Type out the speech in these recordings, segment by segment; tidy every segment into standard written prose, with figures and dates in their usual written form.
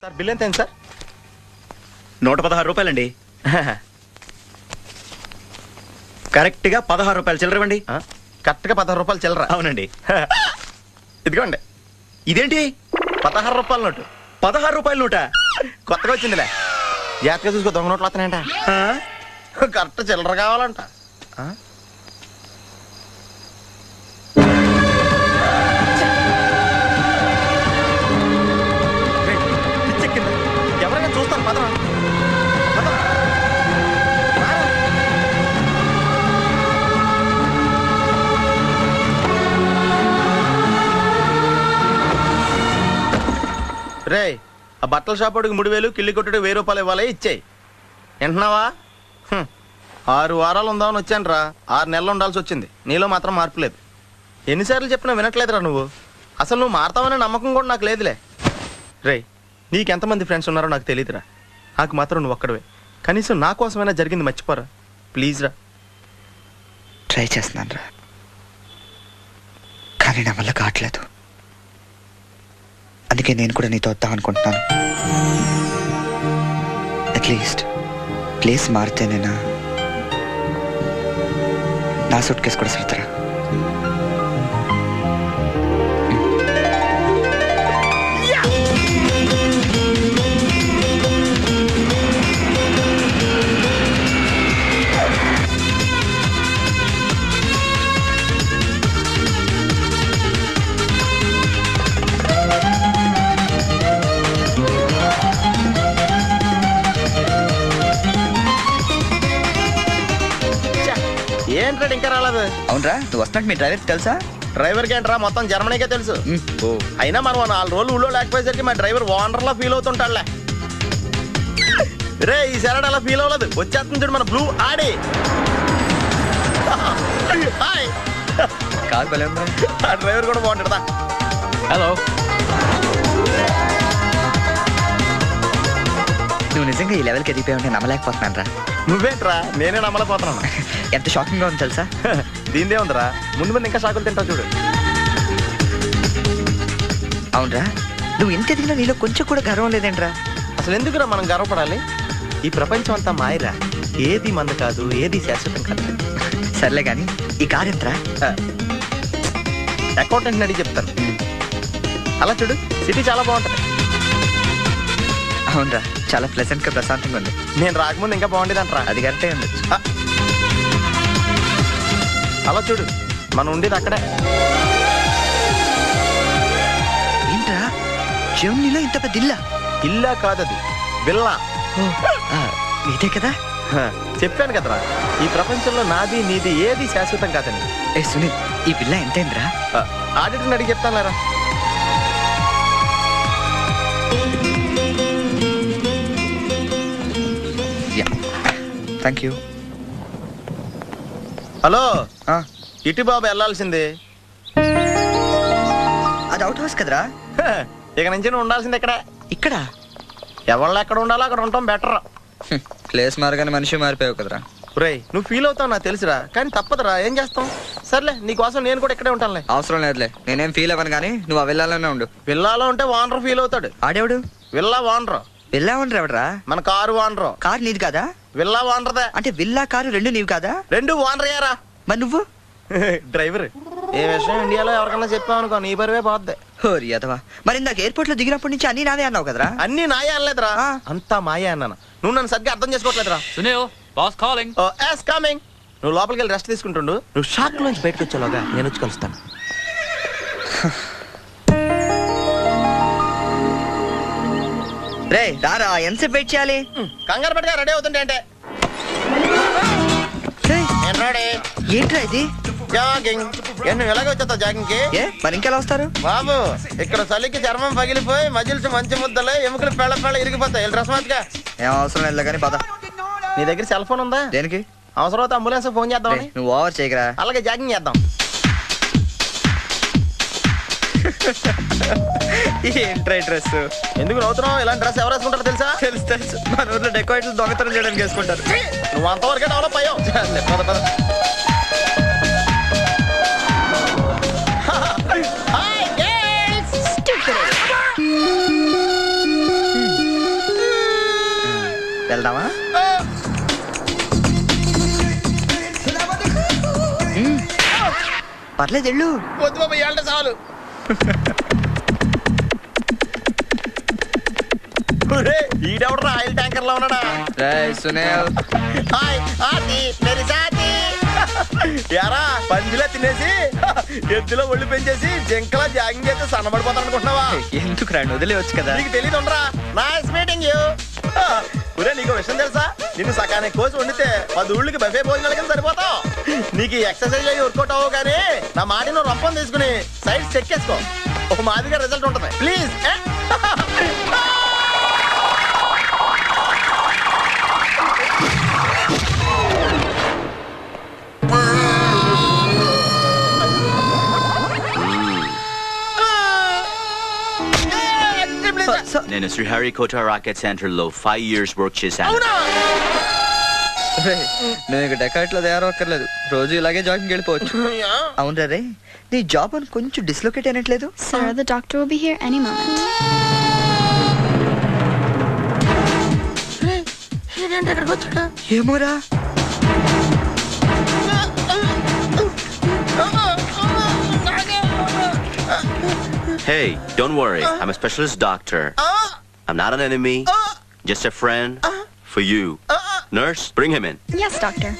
Sir bill ఎంత sir? 116 రూపాయలండి. కరెక్ట్గా 16 రూపాయలు చిల్లరవండి. కరెక్ట్గా 16 రూపాయలు చిల్లర. అవునండి. ఇదిగోండి. ఇదేంటి 16 రూపాయల నోటు? 16 రూపాయల నోట కొత్తగా వచ్చిందిలే. జాగ్రత్తగా చూసుకో, దొంగ నోట్లు వస్తున్నాయంట. కరెక్ట్ చిల్లర కావాలంట. ఎవరైనా చూస్తాను పదరా. రే, ఆ బట్టల షాప్ వాడికి 3000, కిల్లి కొట్టుడు 1000 రూపాయలు ఇవ్వాలి, ఇచ్చేయి. వింటున్నావా? 6 వారాలు ఉందామని వచ్చాను రా, 6 నెలలు ఉండాల్సి వచ్చింది. నీలో మాత్రం మార్పు లేదు. ఎన్నిసార్లు చెప్పినా వినట్లేదురా నువ్వు. అసలు నువ్వు మారుతావనే నమ్మకం కూడా నాకు లేదులే. రే, నీకెంతమంది ఫ్రెండ్స్ ఉన్నారో నాకు తెలియదురా. నాకు మాత్రం నువ్వు ఒక్కడవే. కనీసం నా కోసమైనా జరిగింది మర్చిపోరా ప్లీజ్ రా. ట్రై చేస్తున్నాను రా, కానీ నా వల్ల కావట్లేదు. అందుకే నేను కూడా నీతో వద్దాం అనుకుంటున్నాను. అట్లీస్ట్ ప్లేస్ మారితేనేనా నా సూట్ కేసు కూడా సర్దరా. ఏంట్రా ఇంకా రాలేదు? అవునరా, నువ్వు వస్తున్నట్టు మీ డ్రైవర్ తెలుసా? డ్రైవర్కి ఏంట్రా, మొత్తం జర్మనీకే తెలుసు. అయినా మనం 4 రోజులు ఊళ్ళో లేకపోయేసరికి మా డ్రైవర్ ఓనర్లా ఫీల్ అవుతుంటాడులే. రే, ఈ సెరడ్ అలా ఫీల్ అవ్వలేదు. వచ్చేస్తుంది చూడు మన బ్లూ ఆడి. హాయ్. కాదు భలే ఉందా? ఆ డ్రైవర్ కూడా బాగుంటాడా? హలో. నువ్వు నిజంగా ఈ లెవెల్కి ఎదిగిపోయి ఉంటే నమ్మలేకపోతున్నాను రా. నువ్వేంట్రా, నేనే నమ్మలేకపోతున్నాను. ఎంత షాకింగ్గా ఉంది తెలుసా? దీనిదే ఉందిరా, ముందు ముందు ఇంకా షాకులు తింటావు చూడు. అవునరా, నువ్వు ఎంత ఎదిగినా నీలో కొంచెం కూడా గర్వం లేదేంట్రా? అసలు ఎందుకురా మనం గర్వపడాలి? ఈ ప్రపంచం అంతా మాయరా. ఏది మంద కాదు, ఏది శాశ్వతం కాదు. సర్లే గాని ఈ కార్ ఎంతరా? అకౌంటెంట్ అడిగి చెప్తాను. అలా చూడు, సిటీ చాలా బాగుంటది. అవునరా, చాలా ప్లెజెంట్ గా ప్రశాంతంగా ఉంది. నేను రాకముందు ఇంకా బాగుండేదంటరా. అది కరెక్టే ఉండొచ్చు. అలా చూడు, మనం ఉండేది అక్కడే. ఏంట్రా, జర్మనీలో ఇంత పెద్ద ఇల్లా? ఇల్లా కాదది, విల్లా. ఇదే కదా? చెప్పాను కదరా, ఈ ప్రపంచంలో నాది నీది ఏది శాశ్వతం కాదని. ఏ సునీల్, ఈ పిల్ల ఎంతైందిరా? ఆడిటర్ని అడిగి చెప్తాను లేరా. Thank you. హలో, ఇటు బాబు వెళ్ళాల్సింది. అది అవుట్ హౌస్ కదరా? ఇక నుంచి నువ్వు ఉండాల్సింది ఎక్కడ? ఇక్కడ ఎవళ్ళు ఎక్కడ ఉండాలో అక్కడ ఉండటం బెటర్. ప్లేస్ మారగానే మనిషి మారిపోయావు కదరా. రేయ్, నువ్వు ఫీల్ అవుతావు నాకు తెలుసురా, కానీ తప్పదురా, ఏం చేస్తాం. సర్లే, నీకోసం నేను కూడా ఇక్కడే ఉంటానులే. అవసరం లేదులే, నేనేం ఫీల్ అవ్వను కానీ నువ్వు ఆ విల్లాలోనే ఉండు. విల్లాలో ఉంటే ఓనర్ ఫీల్ అవుతాడు. ఆడేవాడు? Villa owner. విల్లా ఓనర్ ఎవడరా? మన కారు ఓనరు. కారు నీది కాదా? విల్లా ఓనర్దే. అంటే విల్లా కారు రెండు నీవు కాదా? రెండు ఓనర్ అయ్యారా. మరి నువ్వు డ్రైవర్. ఏ విషయం ఇండియాలో ఎవరికన్నా చెప్పావనుకో నీ బరువే పోద్ది. హోరి అదవా, మరి ఇందాక ఎయిర్పోర్ట్ లో దిగినప్పటి నుంచి అన్ని నాదే అన్నావు కదరా? అన్ని నాయే అనలేదురా, అంతా మాయే అన్నాను. నువ్వు నన్ను సరిగ్గా అర్థం చేసుకోవట్లేదురా. Sunil, boss calling. కమింగ్. నువ్వు లోపలికి వెళ్ళి రెస్ట్ తీసుకుంటుండు. నువ్వు షాక్ నుంచి బయటకు వచ్చేలోగా నేను వచ్చి కలుస్తాను. రే రారా, ఎంతసేపు వెయిట్ చేయాలి? కంగారు పడిగా రెడీ అవుతుంటే అంటే ఏంట్రా ఇది? జాగింగ్. నువ్వు ఎలాగ వచ్చేస్తావు జాగింగ్ కి? మరి ఇంకెలా వస్తారు బాబు? ఇక్కడ చలికి చర్మం పగిలిపోయి మజిల్స్ మంచి ముద్దలే, ఎముకలు పెళ్ళ పెళ్ళ ఇరిగిపోతాయి. రసమతిగా ఏం అవసరం లేదు కానీ పద. నీ దగ్గర సెల్ ఫోన్ ఉందా? దేనికి? అవసరం అయితే అంబులెన్స్ ఫోన్ చేద్దాం. నువ్వు ఓవర్ చేయకరా. అలాగే జాగింగ్ చేద్దాం. ఏంట్రా డ్రెస్? ఎందుకు నవ్వుతున్నావు? ఇలాంటి డ్రెస్ ఎవరు వేసుకుంటారో తెలుసా? తెలుసు తెలుసు, మన ఊర్లో డెకోరేట్లు దొంగతనం చేయడానికి వేసుకుంటారు. నువ్వు అంతవరకే డెవలప్ అయ్యావు. వెళ్దామా? పర్లేదు వెళ్ళు. వద్దు బాబు ఇవాళ చాలు. ఈడెవడరా ఆయిల్ ట్యాంకర్ లో ఉన్నాడా? సునీల్ హాయ్ ఆది మేరీ సాథీ. యారా పందిలా తినేసి ఎద్దులో ఒళ్ళు పెంచేసి జింకలా జాగింగ్ చేస్తే సన్నబడిపోతాను అనుకుంటున్నావా? ఎందుకు రాండి, వదిలేవచ్చు కదా. నీకు తెలియదు ఉండరా. Nice meeting you. ఒరే నీకు విషయం తెలుసా, నిన్ను సకానికి కోసి వండితే 10 ఊళ్ళకి బఫే భోజనాల కింద సరిపోతావు. నీకు ఎక్సర్సైజ్ అయ్యి వర్కౌట్ అవ్వవు కానీ నా మాట నువ్వు రంపం తీసుకుని సైడ్ చెక్ చేసుకో, ఒక మాదిరిగా రిజల్ట్ ఉంటుంది. ప్లీజ్. నేను శ్రీహరికోట రాకెట్ సెంటర్ లో 5 years వర్క్ చేశాను. అవునా? నువ్వు డెకాట్ లో తయారక్కర్లేదు, రోజు ఇలాగే జాగింగ్ వెళ్ళిపోవచ్చు. అవునరా రే, నీ జాబ్ అని కొంచెం dislocate అయినట్లేదు? Sir, the doctor will be here any moment. ఏమోరా. Hey, don't worry. I'm a specialist doctor. I'm not an enemy. Just a friend for you. Nurse, bring him in. Yes, doctor.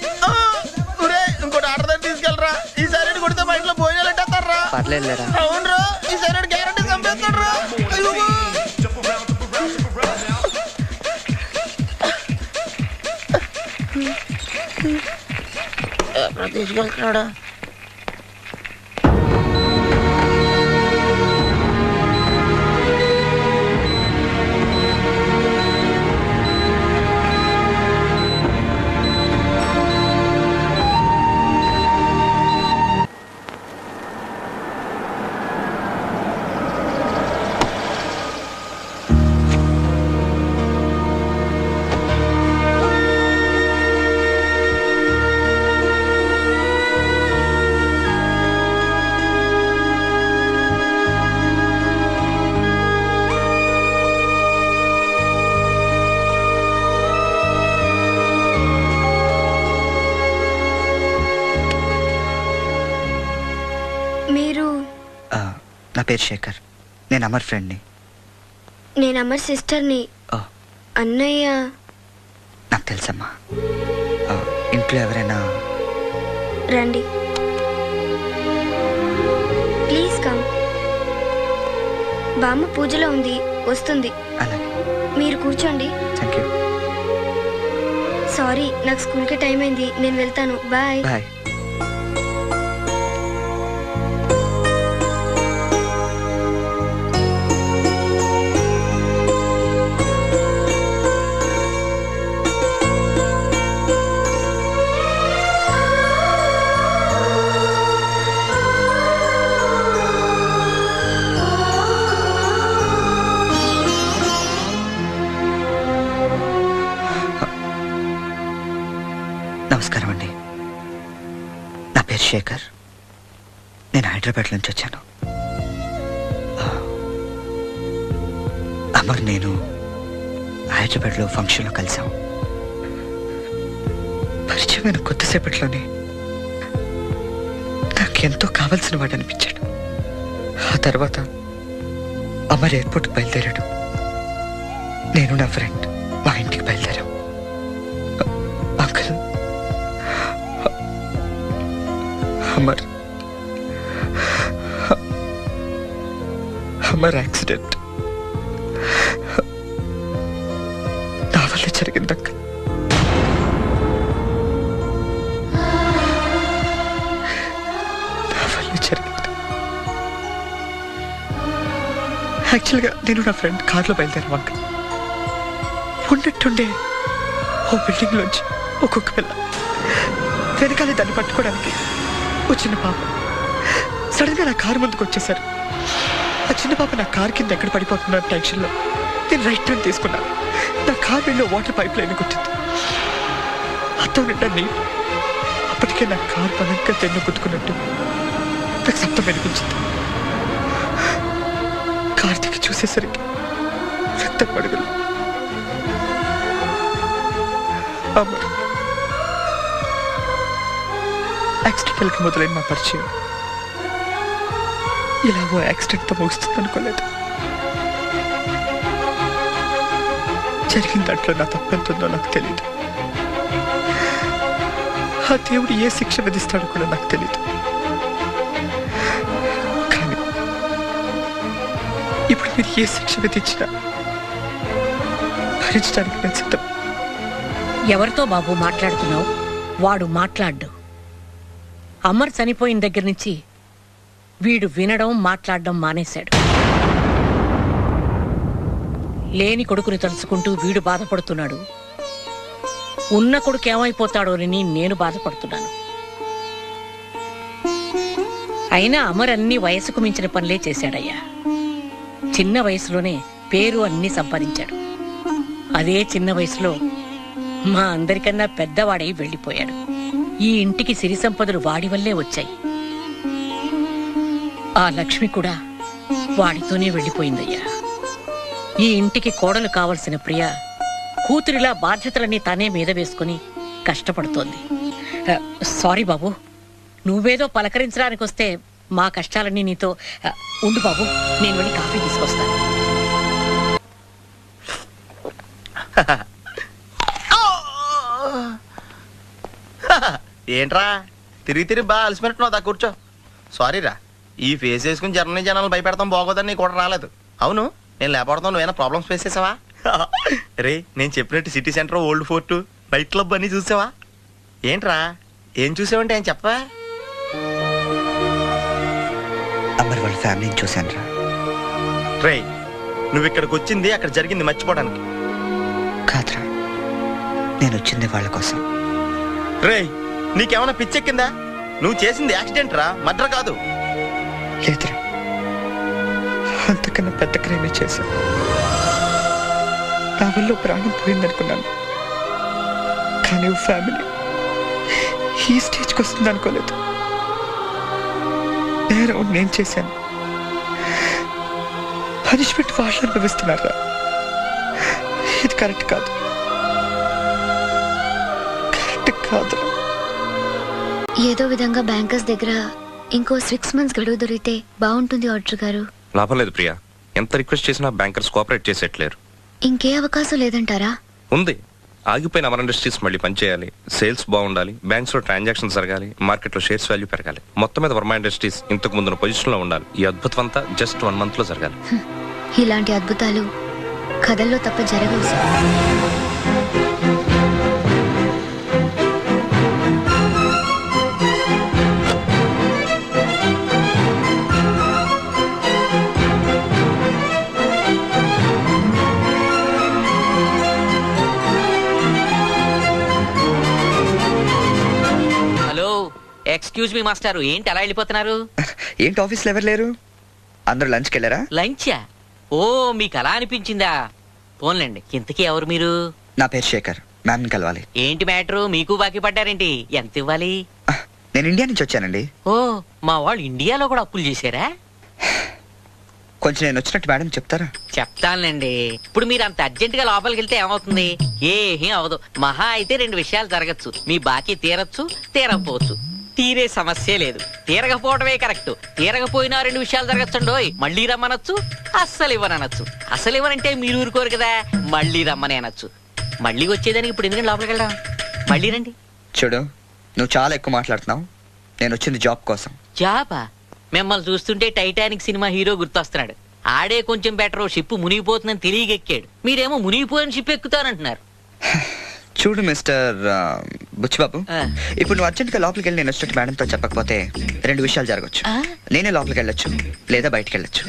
ఇంకోటి order దగ్గర తీసుకెళ్ళరా. ఈ side కొడితే మా ఇంట్లో భోజనాలు ఎట్టేస్తారా? పర్లేదురా. అవునరా, ఈ సైడ్ గ్యారెంటీ చంపేస్తారా? తీసుకెళ్తున్నాడా? మీరు? నా పేరు శేఖర్, నేను అమర్ ఫ్రెండ్ని. నేను అమర్ సిస్టర్ని. అన్నయ్య నాకు తెలుసమ్మా. ఇంట్లో ఎవరైనా రండి, ప్లీజ్ కమ్. బామ్మ పూజలో ఉంది, వస్తుంది. అలాగే. మీరు కూర్చోండి. Thank you. సారీ, నాకు స్కూల్కి టైం అయింది, నేను వెళ్తాను. బాయ్. బాయ్. నమస్కారం అండి, నా పేరు శేఖర్, నేను హైదరాబాద్ నుంచి వచ్చాను. అమర్ నేను హైదరాబాద్లో ఫంక్షన్లో కలిసాం. పరిచయమైన కొద్దిసేపట్లోనే నాకు ఎంతో కావాల్సిన వాడు అనిపించాడు. ఆ తర్వాత అమర్ ఎయిర్పోర్ట్కి బయలుదేరాడు, నేను నా ఫ్రెండ్ మా ఇంటికి బయలుదేరాం. అంకుల్, అమర్ యాక్సిడెంట్ నా వల్ల జరిగింది అంకుల్. నా వల్ల జరిగింది. యాక్చువల్గా నేను నా ఫ్రెండ్ కార్లో బయలుదేరాం అంకుల్. ఉన్నట్టుండే ఓ బిల్డింగ్ లోంచి ఒక్కొక్క పిల్ల వెనకాలే దాన్ని పట్టుకోవడానికి ఓ చిన్న పాప సడన్ గా నా కారు ముందుకు వచ్చేసారు. ఆ చిన్న పాప నా కార్ కింద ఎక్కడ పడిపోతున్న టెన్షన్లో నేను రైట్ టర్న్ తీసుకున్నాను. నా కార్ వెళ్ళి వాటర్ పైప్ లైన్ కొట్టింది. అర్థం నిండా నీళ్ళు. అప్పటికే నా కార్ బలంగా తెన్ను కుట్టుకున్నట్టు నాకు శబ్దం వినిపించింది. కార్ దిగి చూసేసరికి రక్తం పడుగులు. అమర్ యాక్సిడెంటల్గా మొదలైన మా పరిచయం ఇలా ఓ యాక్సిడెంట్తో ముగుస్తుంది అనుకోలేదు. జరిగిన దాంట్లో నా తప్పెంతుందో నాకు తెలియదు. ఆ దేవుడు ఏ శిక్ష విధిస్తాడో కూడా నాకు తెలియదు. కానీ ఇప్పుడు మీరు ఏ శిక్ష విధించినా భరించడానికి నేను సిద్ధం. ఎవరితో బాబు మాట్లాడుతున్నావు? వాడు మాట్లాడ్డు. అమర్ చనిపోయిన దగ్గర నుంచి వీడు వినడం మాట్లాడడం మానేశాడు. లేని కొడుకుని తలుచుకుంటూ వీడు బాధపడుతున్నాడు. ఉన్న కొడుకు ఏమైపోతాడోనని నేను బాధపడుతున్నాను. అయినా అమర్ అన్ని వయసుకు మించిన పనులే చేశాడయ్యా. చిన్న వయసులోనే పేరు అన్ని సంపాదించాడు. అదే చిన్న వయసులో మా అందరికన్నా పెద్దవాడై వెళ్ళిపోయాడు. ఈ ఇంటికి సిరి సంపదలు వాడి వల్లే వచ్చాయి. ఆ లక్ష్మి కూడా వాడితోనే వెళ్ళిపోయిందయ్యా. ఈ ఇంటికి కోడలు కావలసిన ప్రియ కూతురిలా బాధ్యతలన్నీ తానే మీద వేసుకుని కష్టపడుతోంది. సారీ బాబు, నువ్వేదో పలకరించడానికి వస్తే మా కష్టాలన్నీ నీతో. ఉండు బాబు, నేను వెళ్ళి కాఫీ తీసుకొస్తాను. ఏంట్రా తిరిగి తిరిగి బాగా అలసిపెట్టున్నావు. దా కూర్చో. సారీ రా, ఈ ఫేస్ వేసుకుని జనాలు భయపెడతాం బాగోదని నీ కూడా రాలేదు. అవును, నేను లేకపోవడం నువ్వేనా ప్రాబ్లమ్స్ ఫేస్ చేసావా? రే, నేను చెప్పినట్టు city centre, old fort, night club అన్నీ చూసావా? ఏంట్రా ఏం చూసావంటే ఏం చెప్పవా? అమర్ వాళ్ళ ఫ్యామిలీని చూశాను రా. రే, నువ్వు ఇక్కడికి వచ్చింది అక్కడ జరిగింది మర్చిపోవడానికి కాదురా, నేను వచ్చింది వాళ్ళ కోసం. రే, నీకేమైనా పిచ్చెక్కిందా? నువ్వు చేసింది యాక్సిడెంట్ రా, మర్డర్ కాదు. లేదురా, అంతకన్నా పెద్ద క్రైమే చేశాను. నా వల్ల ప్రాణం పోయిందనుకున్నాను, కానీ ఫ్యామిలీ ఈ స్టేజ్కి వస్తుంది అనుకోలేదు. నేను చేశాను, పనిష్మెంట్ వాళ్ళు అనుభవిస్తున్నారా? ఇది కరెక్ట్ కాదు, కరెక్ట్ కాదు. ఏదో విధంగా బ్యాంకర్స్ దగ్గర ఇంకో 6 months గడువు దొరికితే బాగుంటుంది ఆర్డర్ గారు. లాభం లేదు ప్రియా, ఎంత రిక్వెస్ట్ చేసినా బ్యాంకర్స్ కోఆపరేట్ చేసేట్లేరు. ఇంకే అవకాశం లేదంటారా? ఉంది, ఆగిపోయిన అమర్ ఇండస్ట్రీస్ మళ్ళీ పనిచేయాలి, సేల్స్ బాగుండాలి, బ్యాంక్స్ లో ట్రాన్సాక్షన్ జరగాలి, మార్కెట్ లో షేర్స్ వాల్యూ పెరగాలి. మొత్తం మీద వర్మ ఇండస్ట్రీస్ ఇంతకు ముందున్న పొజిషన్ లో ఉండాలి. ఈ అద్భుతం అంతా జస్ట్ 1 month లో జరగాలి. ఇలాంటి అద్భుతాలు కథల్లో తప్ప జరగవు సార్. ఎక్స్క్యూజ్ మీ మాస్టారు, ఏంటి అలా వెళ్ళిపోతున్నారు? ఏంటి ఆఫీస్లో ఎవరు లేరు? అందరూ లంచ్కి వెళ్ళారా? లంచా? ఓ, మీకు అలా అనిపించిందా? పోన్లేండి, ఇంతకీ ఎవరు మీరు? నా పేరు శేఖర్, మ్యామ్ కలవాలి. ఏంటి మ్యాటరు? మీకు బాకీ పడ్డారేంటి? ఎంత ఇవ్వాలి? నేను ఇండియా నుంచి వచ్చానండి. ఓ, మా వాళ్ళు ఇండియాలో కూడా అప్పులు చేశారా? కొంచెం నేను వచ్చినట్టు మేడం చెప్తారా? చెప్తానులేండి. ఇప్పుడు మీరు అంత అర్జెంట్ గా లోపలికి వెళ్తే ఏమవుతుంది? ఏమీ అవదు. మహా అయితే 2 విషయాలు జరగచ్చు. మీ బాకీ తీరచ్చు, తీరకపోవచ్చు. తీరే సమస్య లేదు, తీరకపోవడమే కరెక్ట్. తీరకపోయినా 2 విషయాలు జరగచ్చండోయ్. మళ్ళీ రమ్మనొచ్చు, అస్సలు ఇవ్వనొచ్చు. అసలు ఇవ్వనంటే మీరు ఊరుకోరు కదా, మళ్ళీ రమ్మని అనొచ్చు. మళ్ళీ వచ్చేదానికి ఇప్పుడు ఎందుకంటే లోపలికి వెళ్దాం. మళ్ళీ రండి. చూడు, నువ్వు చాలా ఎక్కువ మాట్లాడుతున్నావు. నేను వచ్చింది జాబ్ కోసం. జాబా? మిమ్మల్ని చూస్తుంటే టైటానిక్ సినిమా హీరో గుర్తొస్తున్నాడు. ఆడే కొంచెం బెటర్, షిప్ మునిగిపోతుందని తెలియగెక్కాడు. మీరేమో మునిగిపోయిన షిప్ ఎక్కుతానంటున్నారు. చూడు మిస్టర్ బుచ్చిబాబు, ఇప్పుడు నువ్వు అర్జెంట్గా లోపలికి వెళ్ళి నేను వచ్చినట్టు మేడంతో చెప్పకపోతే 2 విషయాలు జరగచ్చు. నేనే లోపలికి వెళ్ళొచ్చు, లేదా బయటికి వెళ్ళొచ్చు.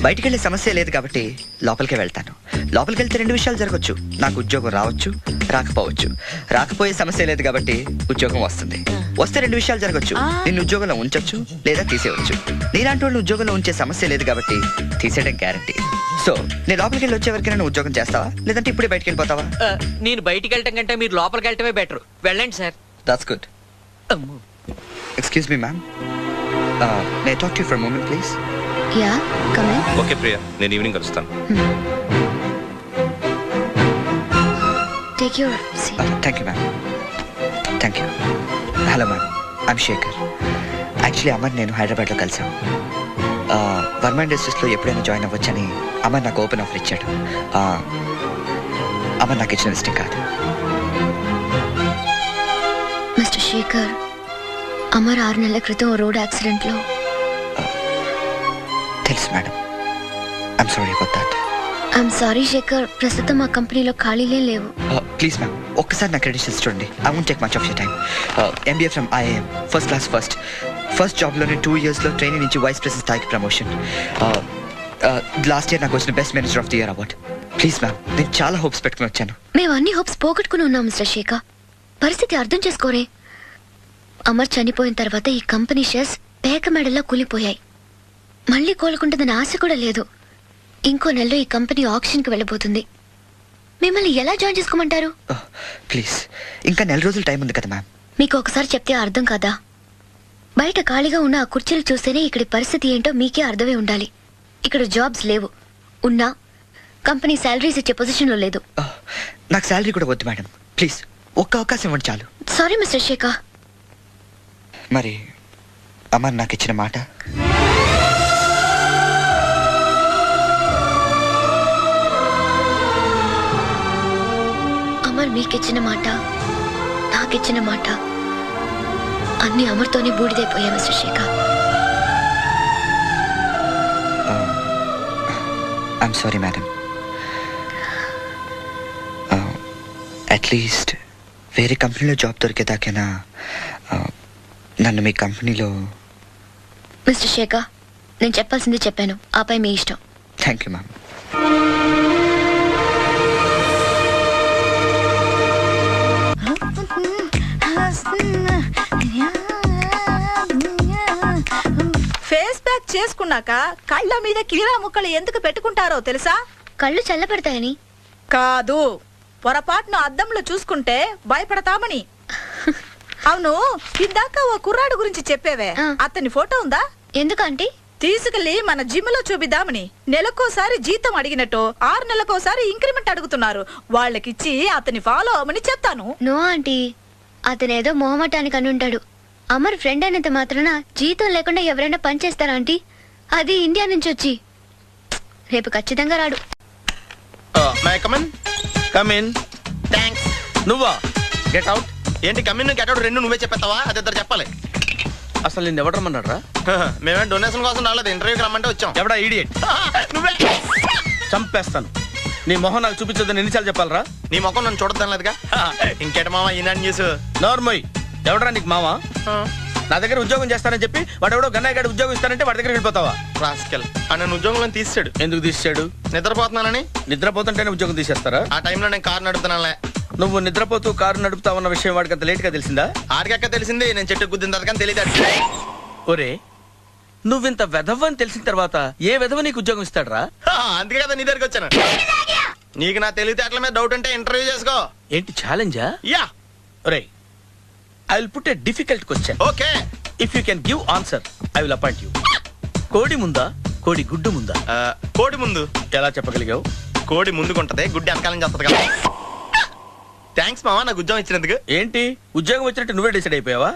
బయటికి వెళ్ళే సమస్య లేదు కాబట్టి లోపలికే వెళ్తాను. లోపలికి వెళ్తే 2 విషయాలు జరగచ్చు. నాకు ఉద్యోగం రావచ్చు, రాకపోవచ్చు. రాకపోయే సమస్య లేదు కాబట్టి ఉద్యోగం వస్తుంది. వస్తే 2 విషయాలు జరగచ్చు. నిన్ను ఉద్యోగంలో ఉంచొచ్చు, లేదా తీసేయవచ్చు. నీలాంటి వాళ్ళు ఉద్యోగంలో ఉంచే సమస్య లేదు కాబట్టి తీసేయడం గ్యారంటీ. సో నేను లోపలికి వెళ్ళి వచ్చే వరకు నేను ఉద్యోగం చేస్తావా, లేదంటే ఇప్పుడే బయటికి వెళ్ళిపోతావా? నేను బయటికి వెళ్ళటం కంటే మీరు లోపలికి వెళ్ళటమే బెటర్. వెళ్ళండి sir. That's good. Excuse me, ma'am. May I talk to you for a moment, please? Yeah, come in. Okay Priya, నేను ఈవినింగ్ కలుస్తాను. Take your seat. Thank you ma'am, thank you. Hello ma'am, I'm Shekhar. Actually Amar నేను హైదరాబాద్లో కలిసాం. వర్మ ఇండస్ట్రీస్లో ఎప్పుడైనా join అవ్వచ్చని Amar నాకు open offer ఇచ్చాడు. అమర్ నాకు ఇచ్చిన visiting card. Mister Shekhar, Amar 6 నెలల క్రితం రోడ్ యాక్సిడెంట్లో. తెలుసు madam, I'm sorry about that. I'm sorry Shekhar, ప్రస్తుతం మా కంపెనీలో ఖాళీలే లేవు. ప్లీజ్ మ్యామ్, ఒక్కసారి నా క్రెడిట్స్ చూడండి. I won't take much of your time. MBA from IIM, first class first జాబ్లోనే 2 yearsలో ట్రైనింగ్ నుంచి వైస్ ప్రెసిడెంట్ స్థాయికి ప్రమోషన్. లాస్ట్ ఇయర్ నాకు వచ్చిన best manager of the year award. Please ma'am, నేను చాలా హోప్స్ పెట్టుకుని వచ్చాను. మేము అన్ని హోప్స్ పోగొట్టుకుని ఉన్నాం మిస్టర్ శేఖర్. పరిస్థితి అర్థం చేసుకోరే. అమర్ చనిపోయిన తర్వాత ఈ కంపెనీ షేర్స్ పేక మెడల్లో కూలిపోయాయి. మళ్ళీ కోలుకుంటుందని ఆశ కూడా లేదు. ఇంకో నెలలో ఈ కంపెనీ ఆక్షన్కి వెళ్ళబోతుంది. మిమ్మల్ని ఎలా జాయిన్ చేసుకోమంటారు? ప్లీజ్, ఇంకా 4 రోజులు టైం ఉంది కదా మ్యామ్. మీకు ఒకసారి చెప్తే అర్థం కాదా? బయట ఖాళీగా ఉన్న ఆ కుర్చీలు చూస్తేనే ఇక్కడి పరిస్థితి ఏంటో మీకే అర్థమై ఉండాలి. ఇక్కడ జాబ్స్ లేవు, ఉన్నా కంపెనీ శాలరీస్ ఇచ్చే పొజిషన్లో లేదు. నాకు శాలరీ కూడా వద్దు మేడం, ప్లీజ్ ఒక్క అవకాశం ఇవ్వండి చాలు. Sorry mister Shekhar. మరి అమర్ నాకు ఇచ్చిన మాట? అమర్ మీకిచ్చిన మాట, నాకిచ్చిన మాట అన్ని అమర్తోనే బూడిదైపోయా mister Shekhar. I'm sorry madam. At least వేరే కంపెనీలో జాబ్ దొరికేదాకైనా నన్ను మీ కంపెనీలో. మిస్టర్ శేఖర్, నేను చెప్పాల్సింది చెప్పాను, ఆపై మీ ఇష్టం. Thank you ma'am. Face pack చేసుకున్నాక కళ్ళ మీద కీరా ముక్కలు ఎందుకు పెట్టుకుంటారో తెలుసా? కళ్ళు చల్లబడతాయని కాదు, పొరపాటును అద్దంలో చూసుకుంటే భయపడతామని. అవును, ఇందాక ఓ కుర్రాడు గురించి చెప్పేవే, అతని ఫోటో ఉందా? ఎందుకంటే తీసుకెళ్లి మన జిమ్ లో చూపిద్దామని. నెలకోసారి జీతం అడిగినట్టు 6 నెలకోసారి ఇంక్రిమెంట్ అడుగుతున్నారు. వాళ్ళకిచ్చి అతని ఫాలో అవ్వమని చెప్తాను. నో ఆంటీ, అతనేదో మొహమాటానికి అని ఉంటాడు. అమర్ ఫ్రెండ్ అయినంత మాత్రాన జీతం లేకుండా ఎవరైనా పని చేస్తారా ఆంటీ? అది ఇండియా నుంచి వచ్చి. రేపు ఖచ్చితంగా రాడు. థ్యాంక్స్. నువ్వా? Get out. ఏంటి కమిన్ గెట్ అవుట్ రెండు నువ్వే చెప్పేస్తావా? అది ఇద్దరు చెప్పాలి. అసలు నేను ఎవరు రమ్మన్నారా? మేమే డొనేషన్ కోసం రాలేదు, ఇంటర్వ్యూకి రమ్మంటే వచ్చాం. ఎవడా ఈడియట్? నువ్వే. చంపేస్తాను. నీ మొహం నాకు చూపించొద్దని ఎన్నిసార్లు చెప్పాలరా? నీ ముఖం నన్ను చూడద్దాం లేదుగా. ఇంకేట మామ ఈనాడు న్యూస్. నోర్మోయ్, ఎవడరా నీకు మావా? నా దగ్గర ఉద్యోగం చేస్తానని చెప్పి వాడు ఎవడో గన్నయ్య గారి ఉద్యోగం ఇస్తానంటే వాడి దగ్గర వెళ్ళిపోతావా? రాస్కెల్, నన్ను ఉద్యోగంలో తీసాడు. ఎందుకు తీసాడు? నిద్రపోతున్నానని. నిద్రపోతుంటేనే ఉద్యోగం తీసేస్తారా? ఆ టైంలో నేను కారు నడుపుతున్నానులే. నువ్వు నిద్రపోతూ కారు నడుపుతావన్న విషయం వాడికి అంత లేట్ గా తెలిసిందా? ఆడికక్క తెలిసింది, నేను చెట్టు గుద్దిన తర్వాత కానీ తెలియదు. ఒరే, నువ్వింత వెధవని తెలిసిన తర్వాత ఏ వెధవ నీకు ఉద్యోగం ఇస్తాడరా? అందుకే కదా నీ దగ్గరికి వచ్చాను. నీకు నా తెలివితేటల మీద డౌట్ ఉంటే ఇంటర్వ్యూ చేసుకో. ఏంటి ఛాలెంజా? యా. ఒరే, I will put a difficult question. Okay. If you can give answer I will appoint you. కోడి ముందా, కోడి గుడ్డు ముందా? కోడి ముందు. ఎలా చెప్పగలిగావు? కోడి ముందుకుంటది, గుడ్డి వెనకాల నుంచి వస్తుంది కదా. థ్యాంక్స్ మామా, నాకు ఉద్యోగం ఇచ్చినందుకు. ఏంటి ఉద్యోగం వచ్చినట్టు నువ్వే డిసైడ్ అయిపోయావా?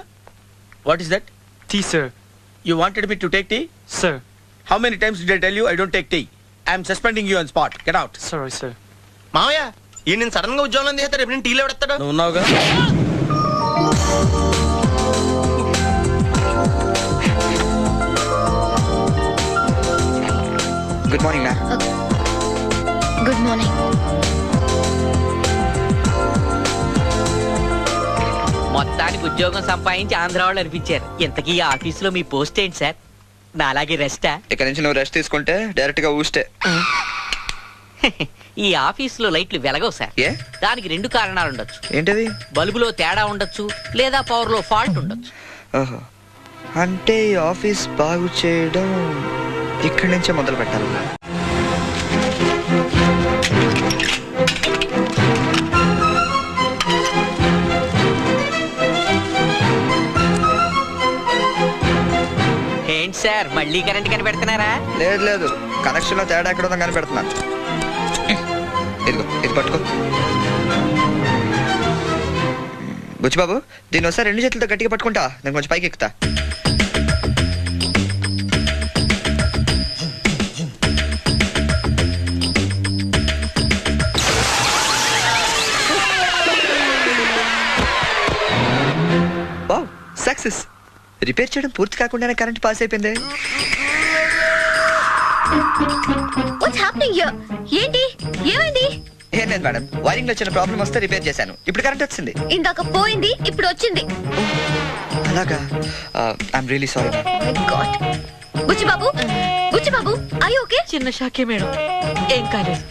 What is that? Tea, sir. You wanted me to take tea? Sir. How many times did I tell you I don't take tea? I am suspending you on spot. Get out. Sorry, sir. మామయ్య, ఈ నేను sudden గా ఉద్యోగంలో తీస్తే రేపు నేను టీలో పెడతాడు. నువ్వు ఉన్నావుగా? Good morning ma'am. Good morning. మొత్తానికి ఉద్యోగం సంపాదించి ఆంధ్ర వాళ్ళు అనిపించారు. ఇంతకీ ఈ ఆఫీసులో మీ పోస్ట్ ఏంటి సార్? నా అలాగే రెస్టా? ఇక్కడ నుంచి నువ్వు రెస్ట్ తీసుకుంటే డైరెక్ట్ గా ఊస్తే. ఈ ఆఫీసులో లైట్లు వెలగవు సార్. ఏ? దానికి 2 కారణాలు ఉండొచ్చు. ఏంటది? బల్బులో తేడా ఉండొచ్చు, లేదా పవర్ లో ఫాల్ట్ ఉండొచ్చు. ఓహో, అంటే ఈ ఆఫీస్ బాగు చేయడం ఇక్కడి నుంచే మొదలు పెట్టాలి. ఏంటి సార్, మళ్ళీ కరెంట్ కనిపెడుతున్నారా? లేదు లేదు, కనెక్షన్ లో తేడా ఎక్కడ ఉందని కనిపెడుతున్నాను. ఇదిగో, ఇది పట్టుకో. బుచ్చిబాబు దీన్ని ఒకసారి 2 చేతులతో గట్టిగా పట్టుకుంటా, నేను కొంచెం పైకి ఎక్కుతా. సక్సెస్. రిపేర్ చేయడం పూర్తి కాకుండానే కరెంట్ పాస్ అయిపోయింది. What's happening here? ఏంటి ఏమైంది? ఏం లేదు మేడం, వైరింగ్ లో చిన్న ప్రాబ్లం వస్తే రిపేర్ చేశాను, ఇప్పుడు కరెంట్ వచ్చింది. ఇందాక పోయింది, ఇప్పుడు వచ్చింది. అలాగా? I'm really sorry. My god. Buchibabu, Buchibabu, I okay? చిన్న షాకే మేడం, ఏం కాలేదు.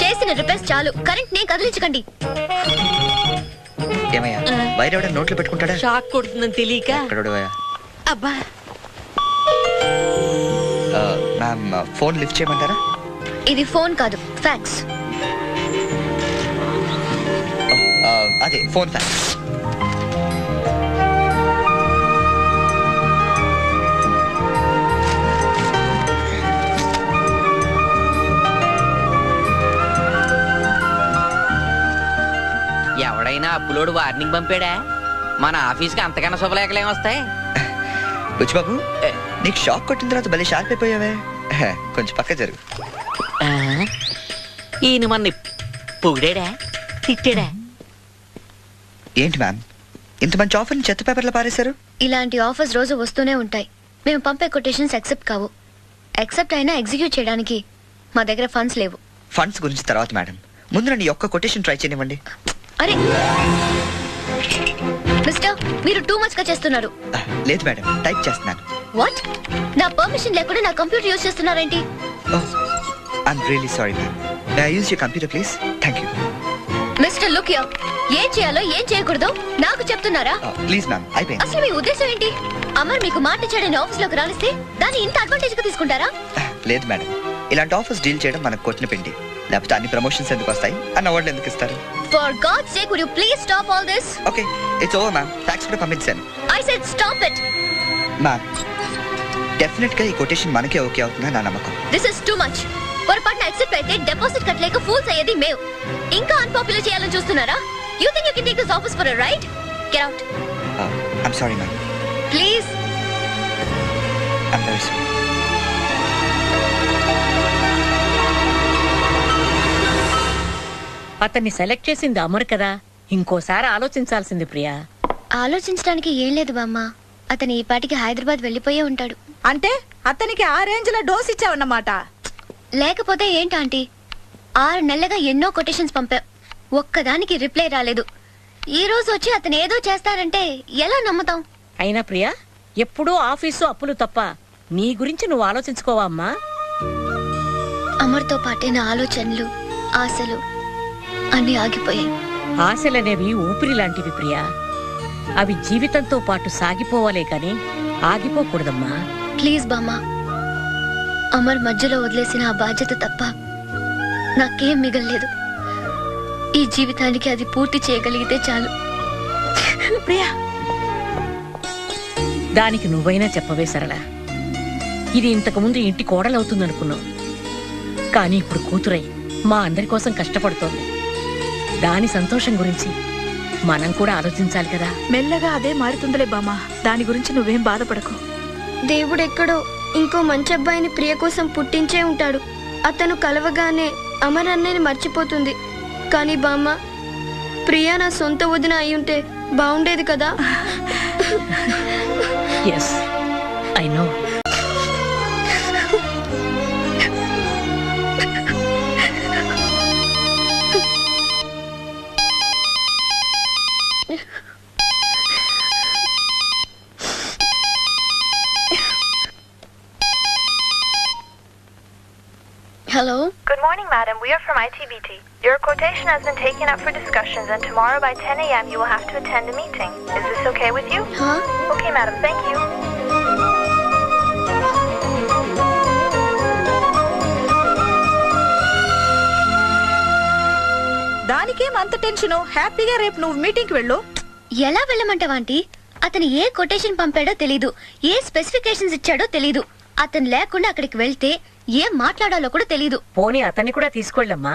చేసిన రిపేర్స్ చాలు, కరెంట్ నే కదిలించకండి. ఏమయ్యా, వైర్ ఎవడ నోట్లో పెట్టుకుంటాడా? షాక్ కొడుతుందని తెలియక. అబ్బా. మ్యామ్, ఫోన్ లిఫ్ట్ చేయమంటారా? ఇది ఫోన్ కాదు, ఫ్యాక్స్. అదే ఫోన్ ఫ్యాక్స్. ఎవడైనా అప్పులోడు వార్నింగ్ పంపాడా? మన ఆఫీస్కి అంతకన్నా శుభలేఖలేం వస్తాయి? బుచ్చిబాబు, నీకు షాక్ కొట్టిన తర్వాత భలే షార్ప్ అయిపోయావే. కొంచెం పక్క జరుగు. ఈయన మన పొగిడాడా తిట్టాడా? ఏంటి మ్యామ్, ఇంత మంచి ఆఫర్ని చెత్త పేపర్లో పారేశారు? ఇలాంటి ఆఫర్స్ రోజు వస్తూనే ఉంటాయి. మేము పంపే కొటేషన్స్ యాక్సెప్ట్ కావు. యాక్సెప్ట్ అయినా ఎగ్జిక్యూట్ చేయడానికి మా దగ్గర ఫండ్స్ లేవు. ఫండ్స్ గురించి తర్వాత మేడం, ముందు నన్ను ఈ ఒక్క కొటేషన్ ట్రై చేయనివ్వండి. అరే మిస్టర్, మీరు టూ మచ్ గా చేస్తున్నారు. లేదు మేడం, టైప్ చేస్తున్నాను. వాట్? నా పర్మిషన్ లేకుండా నా కంప్యూటర్ యూజ్ చేస్తున్నారేంటి? I'm really sorry ma'am. May I use your computer please? Thank you. Mister look here, ఏం చేయాలో ఏం చేయకూడదో నాకు చెప్తున్నారా? ప్లీజ్ మ్యామ్, అయిపోయింది. అసలు మీ ఉద్దేశం ఏంటి? అమర్ మీకు మాట ఇచ్చాడని ఆఫీస్ లోకి రానిస్తే దాన్ని ఇంత అడ్వాంటేజ్ గా తీసుకుంటారా? లేదు మేడం, ఇలాంటి ఆఫర్స్ డీల్ చేయడం మనకు కొట్టిన పిండి. లేకపోతే అన్ని ప్రమోషన్స్ ఎందుకు వస్తాయి, అన్న అవార్డులు ఎందుకు ఇస్తారు? For God's sake, would you please stop all this? Okay, it's over ma'am. Tax కూడా పంపించాను. I said stop it. Ma'am, definite గా ఈ కొటేషన్ మనకే ఓకే అవుతుందని నా నమ్మకం. This is too much. పొరపాటున యాక్సెప్ట్ అయితే డిపాజిట్ కట్టలేక ఫూల్స్ అయ్యేది మేము. ఇంకా అన్పాపులర్ చేయాలని చూస్తున్నారా? You think you can take this office for a ride? Get out. I'm sorry ma'am. Please. I'm very sorry. అతన్ని సెలెక్ట్ చేసింది అమర్ కదా, ఇంకోసారి ఆలోచించాల్సింది ప్రియా. ఆలోచించడానికి ఏం లేదు బామ్మ. అతను ఈ పాటికి హైదరాబాద్ వెళ్ళిపోయే ఉంటాడు. అంటే అతనికి ఆ రేంజ్ లో డోస్ ఇచ్చావన్నమాట. లేకపోతే ఏంటంటీ, 6 నెలలుగా ఎన్నో కొటేషన్స్ పంపా, ఒక్కదానికి రిప్లై రాలేదు. ఈ రోజు వచ్చి అతను ఏదో చేస్తారంటే ఎలా నమ్ముతాం? అయినా ప్రియా, ఎప్పుడూ ఆఫీసు అప్పులు తప్ప నీ గురించి నువ్వు ఆలోచించుకోవా అమ్మా? అమర్తో పాటే నా ఆలోచనలు, ఆశలు అన్ని ఆగిపోయాయి. ఆశలనేవి ఊపిరి లాంటివి ప్రియా, అవి జీవితంతో పాటు సాగిపోవాలే కాని ఆగిపోకూడదమ్మా. ప్లీజ్ బామ్మ, అమర్ మధ్యలో వదిలేసిన ఆ బాధ్యత తప్ప నాకేం మిగల్లేదు. ఈ జీవితానికి అది పూర్తి చేయగలిగితే చాలు. ప్రియా, దానికి నువ్వైనా చెప్పవే సరళ. ఇది ఇంతకుముందు ఇంటి కోడలవుతుందనుకున్నావు, కానీ ఇప్పుడు కూతురై మా అందరి కోసం కష్టపడుతోంది. దాని సంతోషం గురించి మనం కూడా ఆలోచించాలి కదా. మెల్లగా అదే మారుతుందిలే బామ్మ, దాని గురించి నువ్వేం బాధపడకు. దేవుడెక్కడో ఇంకో మంచి అబ్బాయిని ప్రియ కోసం పుట్టించే ఉంటాడు. అతను కలవగానే అమర్ అన్నయ్యని మర్చిపోతుంది. కానీ బామ్మ, ప్రియా నా సొంత వదిన అయ్యుంటే బాగుండేది కదా. Yes, I know. Hello? Good morning, madam. We are from ITBT. Your quotation has been taken up for discussions, and tomorrow by 10 a.m. you will have to attend a meeting. Is this okay with you? Huh? Okay, madam. Thank you. దానికేం అంత tension? హ్యాపీగా రేపు నువ్వు meeting కి వెళ్ళు. ఎలా వెళ్ళమంటావా aunty? అతను ఏ quotation పంపాడో తెలీదు, ఏ స్పెసిఫికేషన్స్ ఇచ్చాడో తెలీదు. అతను లేకుండా అక్కడికి వెళ్తే ఏం మాట్లాడాలో కూడా తెలీదు. పోనీ అతన్ని కూడా తీసుకెళ్ళమ్మా.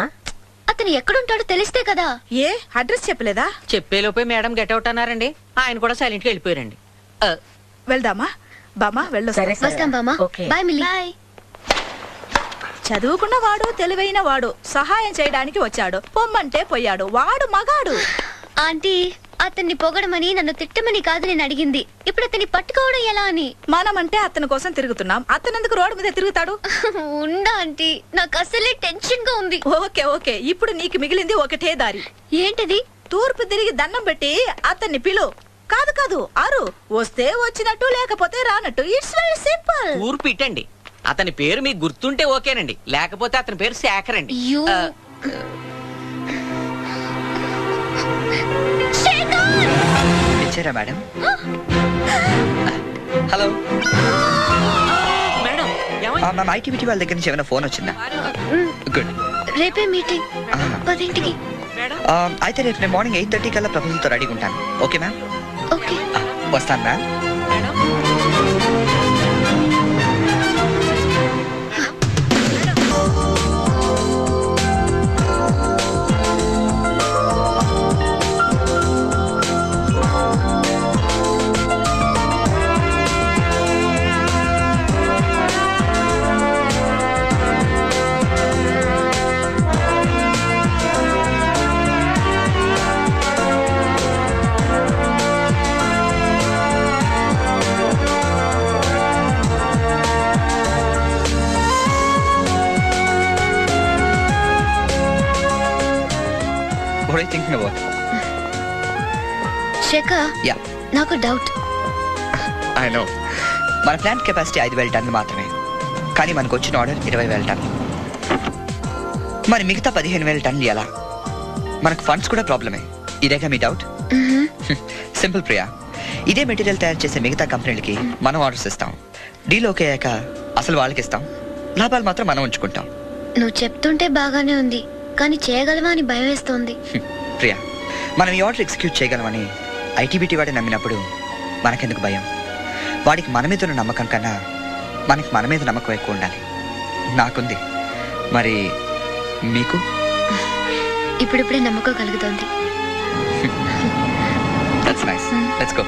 అతను ఎక్కడుంటాడో తెలిస్తే కదా. ఏ అడ్రస్ చెప్పలేదా? చెప్పేలోపే మేడం గెట్అవుట్ అన్నారండి. ఆయన కూడా సైలెంట్గా వెళ్ళిపోయారండి. వెళ్దామా బామా? వస్తాం బామా. బాయ్ మిల్లి. చదువుకున్న వాడు, తెలివైన వాడు, సహాయం చేయడానికి వచ్చాడు. పొమ్మంటే పోయాడు. వాడు మగాడు. ఆంటీ, అతన్ని పొగడమని నన్ను తిట్టమని కాదు నేను అడిగింది. ఇప్పుడు అతన్ని పట్టుకోవడం ఎలా అని. మనమంటే అతని కోసం తిరుగుతున్నాం. అతను ఎందుకు రోడ్డు మీద తిరుగుతాడు? ఉండా ఆంటీ, నాకు అసలే టెన్షన్ గా ఉంది. ఓకే ఓకే, ఇప్పుడు నీకు మిగిలింది ఒకటే దారి. ఏంటది? తూర్పు తిరిగి దండం పెట్టి అతన్ని పిలు. కాదు కాదు, అరు. వస్తే వచ్చినట్టు, లేకపోతే రానట్టు. It's very simple. ఊరు ఇట్టండి. అతని పేరు మీకు గుర్తుంటే ఓకేనండి, లేకపోతే అతని పేరు శేఖర్ అండి. మేడం. హలో మేడం, మ్యామ్, ఐటీబీటీ వాళ్ళ దగ్గర నుంచి ఏమైనా ఫోన్ వచ్చిందా? గుడ్. రేపే మీటింగ్ 10ంటికి. అయితే రేపు నేను మార్నింగ్ 8:30 కల్లా ప్రపోజల్తో రెడీగా ఉంటాను. Okay ma'am? ఓకే, వస్తాను ma'am. What are you thinking about? Shekhar, Yeah, నాకు డౌట్. I know. మన ప్లాంట్ కెపాసిటీ 5,000 టన్నులు మాత్రమే, కానీ మనకు వచ్చిన ఆర్డర్ 20,000 టన్నులు. మరి మిగతా 15,000 టన్నులు ఎలా? మనకు ఫండ్స్ కూడా ప్రాబ్లమే. ఇదేగా మీ డౌట్? సింపుల్ ప్రియా, ఇదే మెటీరియల్ తయారు చేసే మిగతా కంపెనీలకి మనం ఆర్డర్స్ ఇస్తాం. డీల్ ఓకే అయ్యాక అసలు వాళ్ళకి ఇస్తాం, లాభాలు మాత్రం మనం ఉంచుకుంటాం. నువ్వు చెప్తుంటే బాగానే ఉంది, కానీ చేయగలవా అని భయం వేస్తోంది. ప్రియా, మనం ఈ ఆర్డర్ ఎగ్జిక్యూట్ చేయగలమని ఐటీబీటీ వాడే నమ్మినప్పుడు మనకెందుకు భయం? వాడికి మన మీద ఉన్న నమ్మకం కన్నా మనకి మన మీద నమ్మకం ఎక్కువ ఉండాలి. నాకుంది, మరి మీకు? ఇప్పుడిప్పుడే నమ్మకం కలుగుతోంది. That's nice. Let's go.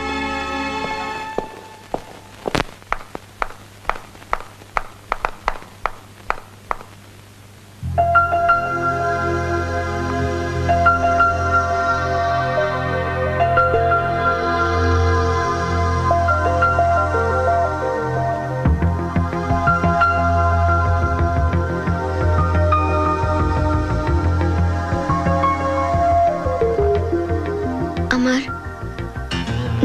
Amar,